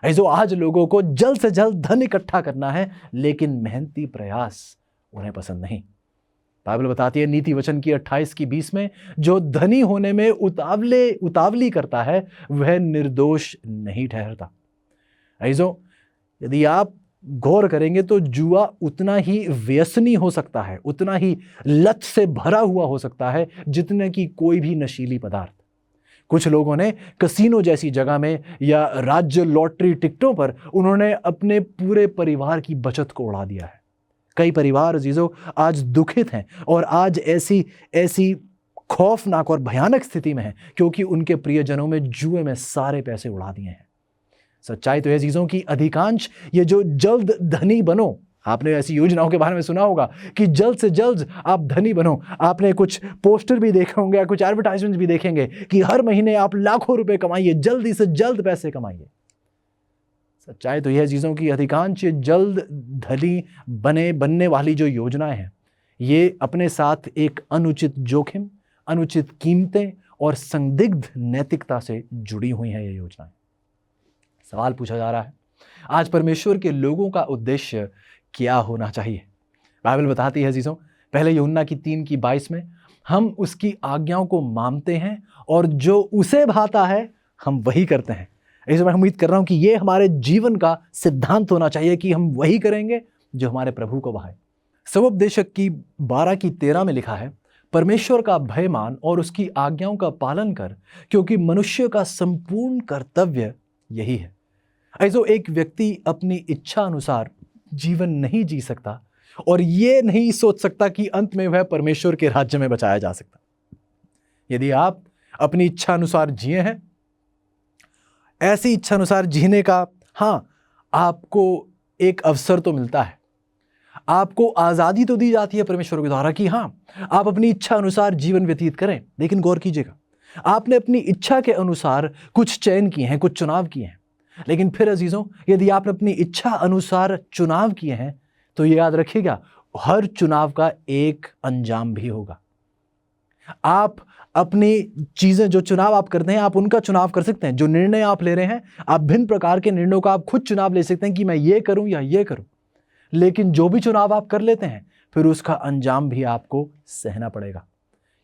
ऐसो आज लोगों को जल्द से जल्द धन इकट्ठा करना है, लेकिन मेहनती प्रयास उन्हें पसंद नहीं। बाइबल बताती है नीति वचन की 28:20 में, जो धनी होने में उतावली करता है वह निर्दोष नहीं ठहरता। ऐसो यदि आप गौर करेंगे तो जुआ उतना ही व्यसनी हो सकता है, उतना ही लत से भरा हुआ हो सकता है जितने की कोई भी नशीली पदार्थ। कुछ लोगों ने कसीनो जैसी जगह में या राज्य लॉटरी टिकटों पर उन्होंने अपने पूरे परिवार की बचत को उड़ा दिया है। कई परिवार अजीजों आज दुखित हैं और आज ऐसी खौफनाक और भयानक स्थिति में हैं क्योंकि उनके प्रियजनों में जुए में सारे पैसे उड़ा दिए हैं। सच्चाई तो है चीज़ों की अधिकांश ये जो जल्द धनी बनो, आपने ऐसी योजनाओं के बारे में सुना होगा कि जल्द से जल्द आप धनी बनो। आपने कुछ पोस्टर भी देखे होंगे, कुछ एडवर्टाइजमेंट भी देखेंगे कि हर महीने आप लाखों रुपए कमाइए, जल्दी से जल्द पैसे कमाइए। सच्चाई तो यह चीज़ों की अधिकांश ये जल्द धनी बनने वाली जो योजनाएं हैं, ये अपने साथ एक अनुचित जोखिम, अनुचित कीमतें और संदिग्ध नैतिकता से जुड़ी हुई हैं ये योजनाएं। सवाल पूछा जा रहा है, आज परमेश्वर के लोगों का उद्देश्य क्या होना चाहिए? बाइबल बताती है अजीजों, पहले यूहन्ना की 3:22 में, हम उसकी आज्ञाओं को मानते हैं और जो उसे भाता है हम वही करते हैं। इस मैं उम्मीद कर रहा हूं कि ये हमारे जीवन का सिद्धांत होना चाहिए कि हम वही करेंगे जो हमारे प्रभु को भाए। सबोपदेशक की 12:13 में लिखा है, परमेश्वर का भय मान और उसकी आज्ञाओं का पालन कर, क्योंकि मनुष्य का संपूर्ण कर्तव्य यही है। ऐसो एक व्यक्ति अपनी इच्छा अनुसार जीवन नहीं जी सकता और ये नहीं सोच सकता कि अंत में वह परमेश्वर के राज्य में बचाया जा सकता। यदि आप अपनी इच्छा अनुसार जिए हैं, ऐसी इच्छा अनुसार जीने का आपको एक अवसर तो मिलता है, आपको आज़ादी तो दी जाती है परमेश्वर के द्वारा कि आप अपनी इच्छा अनुसार जीवन व्यतीत करें। लेकिन गौर कीजिएगा, आपने अपनी इच्छा के अनुसार कुछ चयन किए हैं, कुछ चुनाव किए हैं। लेकिन फिर अजीजों, यदि आपने अपनी इच्छा अनुसार चुनाव किए हैं तो ये याद रखिएगा, हर चुनाव का एक अंजाम भी होगा। आप अपनी चीजें, जो चुनाव आप करते हैं, आप उनका चुनाव कर सकते हैं। जो निर्णय आप ले रहे हैं, आप भिन्न प्रकार के निर्णयों का आप खुद चुनाव ले सकते हैं कि मैं ये करूं या ये करूं। लेकिन जो भी चुनाव आप कर लेते हैं, फिर उसका अंजाम भी आपको सहना पड़ेगा।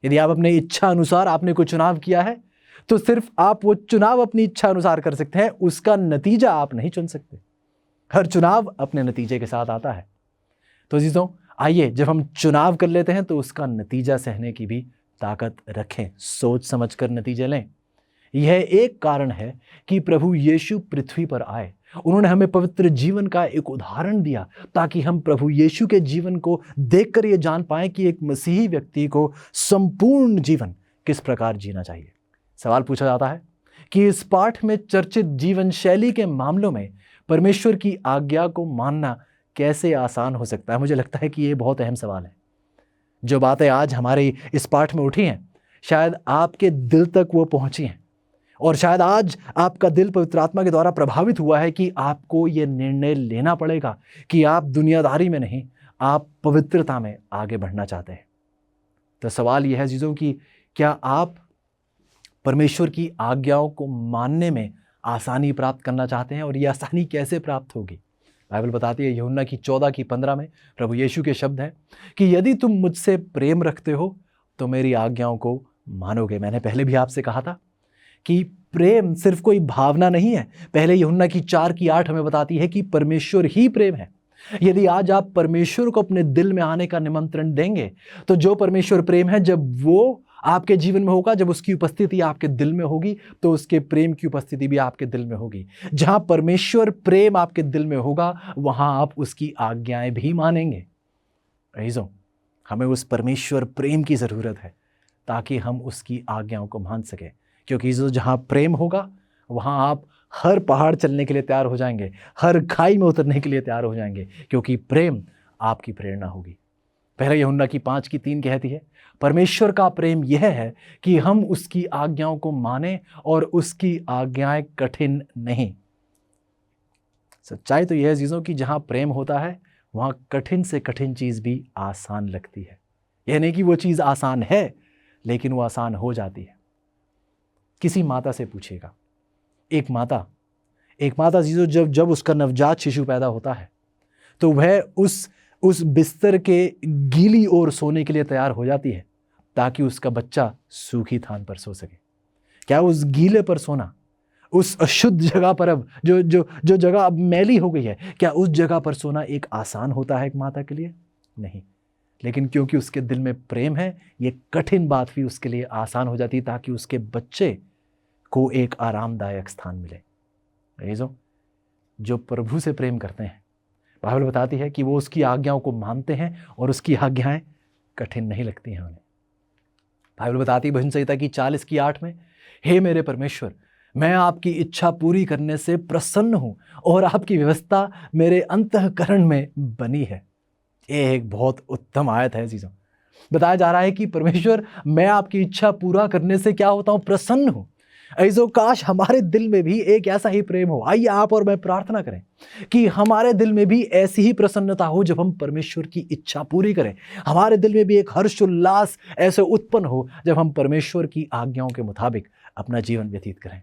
यदि आप अपनी इच्छा अनुसार आपने कोई चुनाव किया है तो सिर्फ आप वो चुनाव अपनी इच्छा अनुसार कर सकते हैं, उसका नतीजा आप नहीं चुन सकते। हर चुनाव अपने नतीजे के साथ आता है। तो अजीजों, आइए जब हम चुनाव कर लेते हैं तो उसका नतीजा सहने की भी ताकत रखें, सोच समझकर नतीजे लें। यह एक कारण है कि प्रभु यीशु पृथ्वी पर आए। उन्होंने हमें पवित्र जीवन का एक उदाहरण दिया ताकि हम प्रभु यीशु के जीवन को देखकर ये जान पाएं कि एक मसीही व्यक्ति को संपूर्ण जीवन किस प्रकार जीना चाहिए। सवाल पूछा जाता है कि इस पाठ में चर्चित जीवन शैली के मामलों में परमेश्वर की आज्ञा को मानना कैसे आसान हो सकता है? मुझे लगता है कि ये बहुत अहम सवाल है। जो बातें आज हमारे इस पाठ में उठी हैं, शायद आपके दिल तक वो पहुंची हैं और शायद आज आपका दिल पवित्र आत्मा के द्वारा प्रभावित हुआ है कि आपको ये निर्णय लेना पड़ेगा कि आप दुनियादारी में नहीं, आप पवित्रता में आगे बढ़ना चाहते हैं। तो सवाल यह है जीजों कि क्या आप परमेश्वर की आज्ञाओं को मानने में आसानी प्राप्त करना चाहते हैं? और ये आसानी कैसे प्राप्त होगी? बाइबल बताती है यूहन्ना की 14:15 में प्रभु यीशु के शब्द हैं कि यदि तुम मुझसे प्रेम रखते हो तो मेरी आज्ञाओं को मानोगे। मैंने पहले भी आपसे कहा था कि प्रेम सिर्फ कोई भावना नहीं है। पहले यूहन्ना की 4:8 हमें बताती है कि परमेश्वर ही प्रेम है। यदि आज आप परमेश्वर को अपने दिल में आने का निमंत्रण देंगे तो जो परमेश्वर प्रेम है, जब वो आपके जीवन में होगा, जब उसकी उपस्थिति आपके दिल में होगी, तो उसके प्रेम की उपस्थिति भी आपके दिल में होगी। जहां परमेश्वर प्रेम आपके दिल में होगा, वहां आप उसकी आज्ञाएं भी मानेंगे। अजीजों, हमें उस परमेश्वर प्रेम की ज़रूरत है ताकि हम उसकी आज्ञाओं को मान सकें। क्योंकि जहां प्रेम होगा, वहां आप हर पहाड़ चलने के लिए तैयार हो जाएंगे, हर खाई में उतरने के लिए तैयार हो जाएंगे, क्योंकि प्रेम आपकी प्रेरणा होगी। पहले यूहन्ना की 5:3 कहती है, परमेश्वर का प्रेम यह है कि हम उसकी आज्ञाओं को मानें और उसकी आज्ञाएं कठिन नहीं। सच्चाई तो यह है चीज़ों की, जहां प्रेम होता है वहां कठिन से कठिन चीज भी आसान लगती है। यह नहीं कि वो चीज आसान है, लेकिन वो आसान हो जाती है। किसी माता से पूछिएगा, एक माता जीजो जब उसका नवजात शिशु पैदा होता है तो वह उस बिस्तर के गीली ओर सोने के लिए तैयार हो जाती है ताकि उसका बच्चा सूखी थान पर सो सके। क्या उस गीले पर सोना, उस अशुद्ध जगह पर, अब जो जगह अब मैली हो गई है, क्या उस जगह पर सोना एक आसान होता है एक माता के लिए? नहीं। लेकिन क्योंकि उसके दिल में प्रेम है, ये कठिन बात भी उसके लिए आसान हो जाती है ताकि उसके बच्चे को एक आरामदायक स्थान मिले। जो प्रभु से प्रेम करते हैं, बाइबल बताती है कि वो उसकी आज्ञाओं को मानते हैं और उसकी आज्ञाएं कठिन नहीं लगती हैं उन्हें। बाइबल बताती है भजन संहिता की 40:8 में, हे मेरे परमेश्वर, मैं आपकी इच्छा पूरी करने से प्रसन्न हूं और आपकी व्यवस्था मेरे अंतःकरण में बनी है। ये एक बहुत उत्तम आयत है चीज़ों। बताया जा रहा है कि परमेश्वर, मैं आपकी इच्छा पूरा करने से क्या होता हूं? प्रसन्न हूं। ऐसो काश हमारे दिल में भी एक ऐसा ही प्रेम हो। आइए आप और मैं प्रार्थना करें कि हमारे दिल में भी ऐसी ही प्रसन्नता हो जब हम परमेश्वर की इच्छा पूरी करें। हमारे दिल में भी एक हर्ष उल्लास ऐसे उत्पन्न हो जब हम परमेश्वर की आज्ञाओं के मुताबिक अपना जीवन व्यतीत करें।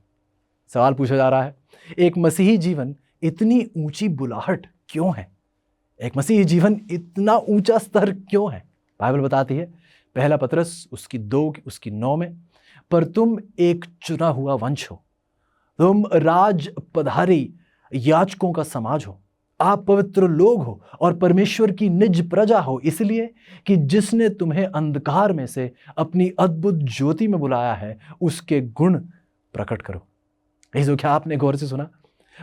सवाल पूछा जा रहा है, एक मसीही जीवन इतनी ऊंची बुलाहट क्यों है? एक मसीही जीवन इतना ऊंचा स्तर क्यों है? बाइबल बताती है, पहला पतरस उसकी 2 उसकी 9 में, पर तुम एक चुना हुआ वंश हो, तुम राज पधारी याजकों का समाज हो, आप पवित्र लोग हो और परमेश्वर की निज प्रजा हो, इसलिए कि जिसने तुम्हें अंधकार में से अपनी अद्भुत ज्योति में बुलाया है उसके गुण प्रकट करो। ऐसो क्या आपने गौर से सुना?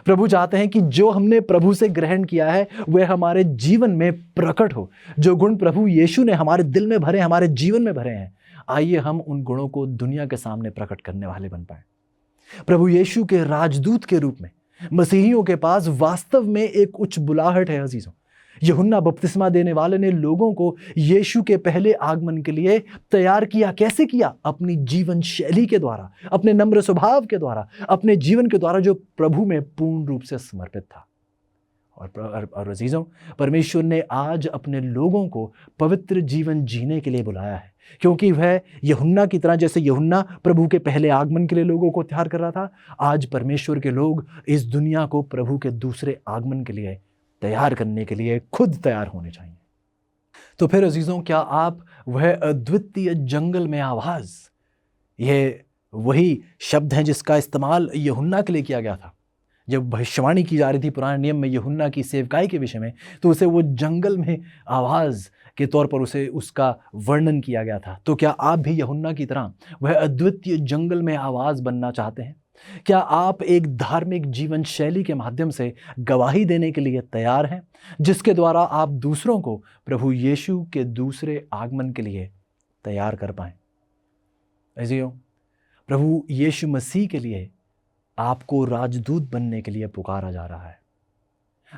प्रभु चाहते हैं कि जो हमने प्रभु से ग्रहण किया है वह हमारे जीवन में प्रकट हो। जो गुण प्रभु यीशु ने हमारे दिल में भरे, हमारे जीवन में भरे हैं, आइए हम उन गुणों को दुनिया के सामने प्रकट करने वाले बन पाए। प्रभु यीशु के राजदूत के रूप में मसीहियों के पास वास्तव में एक उच्च बुलाहट है। अजीजों, यूहन्ना बपतिस्मा देने वाले ने लोगों को यीशु के पहले आगमन के लिए तैयार किया। कैसे किया? अपनी जीवन शैली के द्वारा, अपने नम्र स्वभाव के द्वारा, अपने जीवन के द्वारा जो प्रभु में पूर्ण रूप से समर्पित था। और अजीजों, परमेश्वर ने आज अपने लोगों को पवित्र जीवन जीने के लिए बुलाया है, क्योंकि वह यूहन्ना की तरह, जैसे यूहन्ना प्रभु के पहले आगमन के लिए लोगों को तैयार कर रहा था, आज परमेश्वर के लोग इस दुनिया को प्रभु के दूसरे आगमन के लिए तैयार करने के लिए खुद तैयार होने चाहिए। तो फिर अजीजों, क्या आप वह अद्वितीय जंगल में आवाज, ये वही शब्द हैं जिसका इस्तेमाल यूहन्ना के लिए किया गया था? जब भविष्यवाणी की जा रही थी पुराने नियम में यूहन्ना की सेवकाई के विषय में, तो उसे वो जंगल में आवाज के तौर पर उसे उसका वर्णन किया गया था। तो क्या आप भी यूहन्ना की तरह वह अद्वितीय जंगल में आवाज बनना चाहते हैं? क्या आप एक धार्मिक जीवन शैली के माध्यम से गवाही देने के लिए तैयार हैं, जिसके द्वारा आप दूसरों को प्रभु यीशु के दूसरे आगमन के लिए तैयार कर पाएं? अजीजों, प्रभु यीशु मसीह के लिए आपको राजदूत बनने के लिए पुकारा जा रहा है।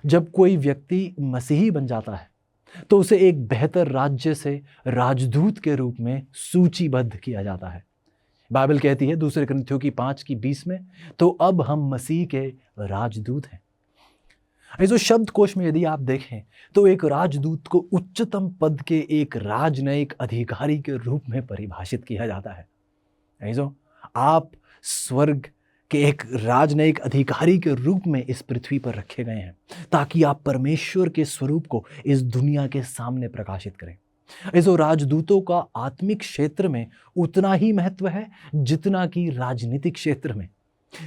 जब कोई व्यक्ति मसीही बन जाता है तो उसे एक बेहतर राज्य से राजदूत के रूप में सूचीबद्ध किया जाता है। बाइबल कहती है 2 कुरिन्थियों की 5:20 में, तो अब हम मसीह के राजदूत हैं। इस शब्दकोश में यदि आप देखें तो एक राजदूत को उच्चतम पद के एक राजनयिक अधिकारी के रूप में परिभाषित किया जाता है। ऐसो आप स्वर्ग के एक राजनयिक अधिकारी के रूप में इस पृथ्वी पर रखे गए हैं, ताकि आप परमेश्वर के स्वरूप को इस दुनिया के सामने प्रकाशित करें। ऐसो राजदूतों का आत्मिक क्षेत्र में उतना ही महत्व है जितना कि राजनीतिक क्षेत्र में।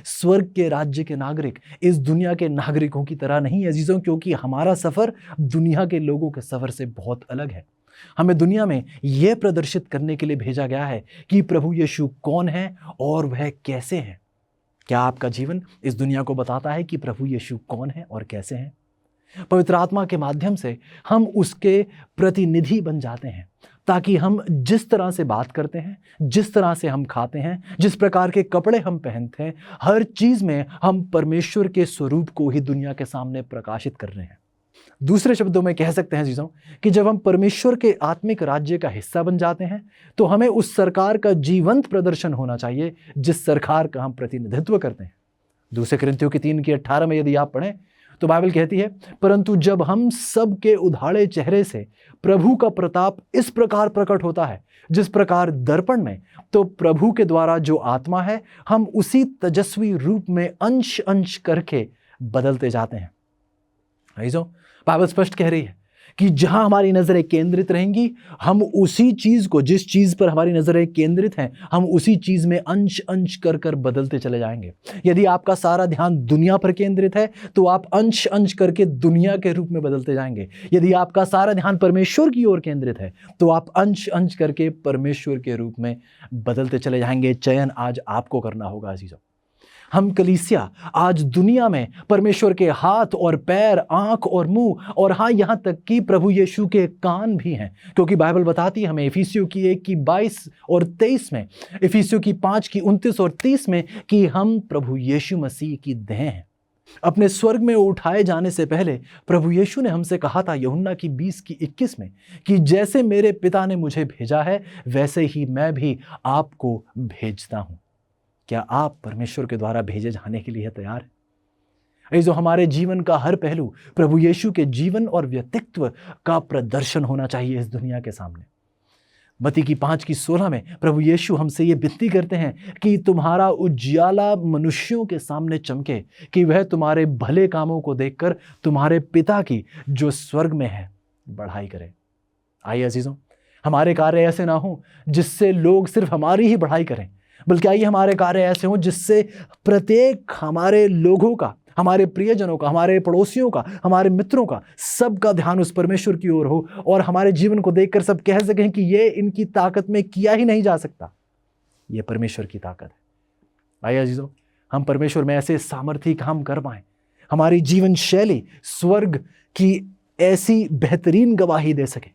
स्वर्ग के राज्य के नागरिक इस दुनिया के नागरिकों की तरह नहीं अजीजों, क्योंकि हमारा सफर दुनिया के लोगों के सफर से बहुत अलग है। हमें दुनिया में यह प्रदर्शित करने के लिए भेजा गया है कि प्रभु यीशु कौन है और वह कैसे है। क्या आपका जीवन इस दुनिया को बताता है कि प्रभु यीशु कौन है और कैसे हैं? पवित्र आत्मा के माध्यम से हम उसके प्रतिनिधि बन जाते हैं, ताकि हम जिस तरह से बात करते हैं, जिस तरह से हम खाते हैं, जिस प्रकार के कपड़े हम पहनते हैं, हर चीज में हम परमेश्वर के स्वरूप को ही दुनिया के सामने प्रकाशित कर रहे हैं। दूसरे शब्दों में कह सकते हैं जीजों कि जब हम परमेश्वर के आत्मिक राज्य का हिस्सा बन जाते हैं तो हमें उस सरकार का जीवंत प्रदर्शन होना चाहिए जिस सरकार का हम प्रतिनिधित्व करते हैं। 2 कुरिन्थियों की 3:18 में यदि आप पढ़ें तो बाइबल कहती है, परंतु जब हम सब के उधाड़े चेहरे से प्रभु का प्रताप इस प्रकार प्रकट होता है जिस प्रकार दर्पण में, तो प्रभु के द्वारा जो आत्मा है हम उसी तेजस्वी रूप में अंश अंश करके बदलते जाते हैं। ऐसो बाइबल स्पष्ट कह रही है कि जहां हमारी नजरें केंद्रित रहेंगी, हम उसी चीज को, जिस चीज पर हमारी नजरें केंद्रित हैं, हम उसी चीज में अंश अंश कर कर बदलते चले जाएंगे। यदि आपका सारा ध्यान दुनिया पर केंद्रित है तो आप अंश अंश करके दुनिया के रूप में बदलते जाएंगे। यदि आपका सारा ध्यान परमेश्वर की ओर केंद्रित है तो आप अंश अंश करके परमेश्वर के रूप में बदलते चले जाएंगे। चयन आज आपको करना होगा अजीजों। हम कलीसिया आज दुनिया में परमेश्वर के हाथ और पैर, आंख और मुंह, और हाँ, यहां तक कि प्रभु यीशु के कान भी हैं, क्योंकि बाइबल बताती है हमें इफिसियों की 1:22 और 23 में, इफिसियों की 5:29 और 30 में कि हम प्रभु यीशु मसीह की देह हैं। अपने स्वर्ग में उठाए जाने से पहले प्रभु यीशु ने हमसे कहा था यूहन्ना की 20:21 में कि जैसे मेरे पिता ने मुझे भेजा है वैसे ही मैं भी आपको भेजता हूं। क्या आप परमेश्वर के द्वारा भेजे जाने के लिए तैयार हैं? ये जो हमारे जीवन का हर पहलू प्रभु यीशु के जीवन और व्यक्तित्व का प्रदर्शन होना चाहिए इस दुनिया के सामने। मत्ती की 5:16 में प्रभु यीशु हमसे ये विनती करते हैं कि तुम्हारा उजियाला मनुष्यों के सामने चमके, कि वह तुम्हारे भले कामों को देखकर तुम्हारे पिता की जो स्वर्ग में है बढ़ाई करे। आइए अजीजों, हमारे कार्य ऐसे ना हो जिससे लोग सिर्फ हमारी ही बढ़ाई करें, बल्कि आइए हमारे कार्य ऐसे हों जिससे प्रत्येक हमारे लोगों का, हमारे प्रियजनों का, हमारे पड़ोसियों का, हमारे मित्रों का, सबका ध्यान उस परमेश्वर की ओर हो और हमारे जीवन को देखकर सब कह सकें कि ये इनकी ताकत में किया ही नहीं जा सकता, ये परमेश्वर की ताकत है। आइए अजीजों, हम परमेश्वर में ऐसे सामर्थी काम कर पाएं, हमारी जीवन शैली स्वर्ग की ऐसी बेहतरीन गवाही दे सके,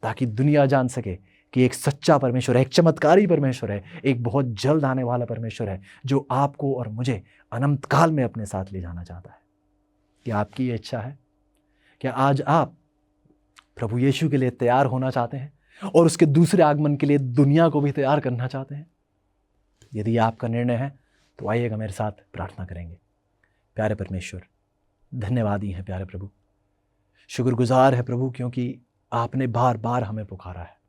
ताकि दुनिया जान सके कि एक सच्चा परमेश्वर है, एक चमत्कारी परमेश्वर है, एक बहुत जल्द आने वाला परमेश्वर है जो आपको और मुझे अनंत काल में अपने साथ ले जाना चाहता है। क्या आपकी ये इच्छा है? क्या आज आप प्रभु यीशु के लिए तैयार होना चाहते हैं और उसके दूसरे आगमन के लिए दुनिया को भी तैयार करना चाहते हैं? यदि आपका निर्णय है तो आइएगा मेरे साथ प्रार्थना करेंगे। प्यारे परमेश्वर, धन्यवादी हैं प्यारे प्रभु, शुक्रगुजार है प्रभु, क्योंकि आपने बार बार हमें पुकारा है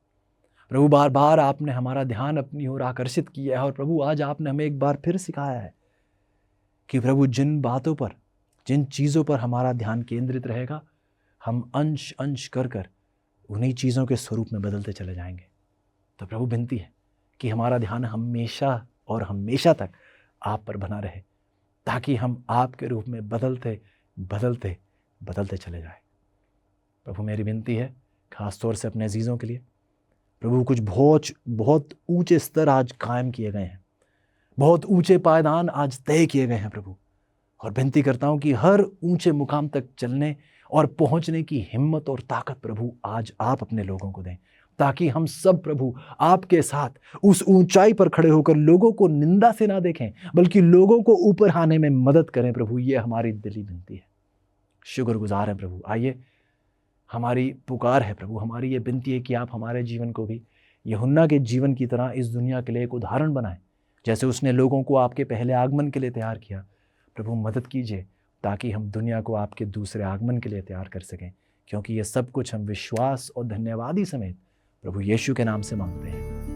प्रभु, बार बार आपने हमारा ध्यान अपनी ओर आकर्षित किया है। और प्रभु आज आपने हमें एक बार फिर सिखाया है कि प्रभु जिन बातों पर, जिन चीज़ों पर हमारा ध्यान केंद्रित रहेगा, हम अंश अंश कर कर उन्हीं चीज़ों के स्वरूप में बदलते चले जाएंगे। तो प्रभु विनती है कि हमारा ध्यान हमेशा और हमेशा तक आप पर बना रहे, ताकि हम आपके रूप में बदलते बदलते बदलते चले जाएं। प्रभु मेरी विनती है खास तौर से अपने अजीज़ों के लिए, प्रभु कुछ बहुत ऊंचे स्तर आज कायम किए गए हैं, बहुत ऊंचे पायदान आज तय किए गए हैं प्रभु, और विनती करता हूं कि हर ऊंचे मुकाम तक चलने और पहुंचने की हिम्मत और ताकत प्रभु आज आप अपने लोगों को दें, ताकि हम सब प्रभु आपके साथ उस ऊंचाई पर खड़े होकर लोगों को निंदा से ना देखें, बल्कि लोगों को ऊपर आने में मदद करें प्रभु। ये हमारी दिली विनती है, शुक्रगुजार है प्रभु। आइए, हमारी पुकार है प्रभु, हमारी ये विनती है कि आप हमारे जीवन को भी यूहन्ना के जीवन की तरह इस दुनिया के लिए एक उदाहरण बनाएं, जैसे उसने लोगों को आपके पहले आगमन के लिए तैयार किया। प्रभु मदद कीजिए ताकि हम दुनिया को आपके दूसरे आगमन के लिए तैयार कर सकें, क्योंकि ये सब कुछ हम विश्वास और धन्यवादी समेत प्रभु यीशु के नाम से मांगते हैं।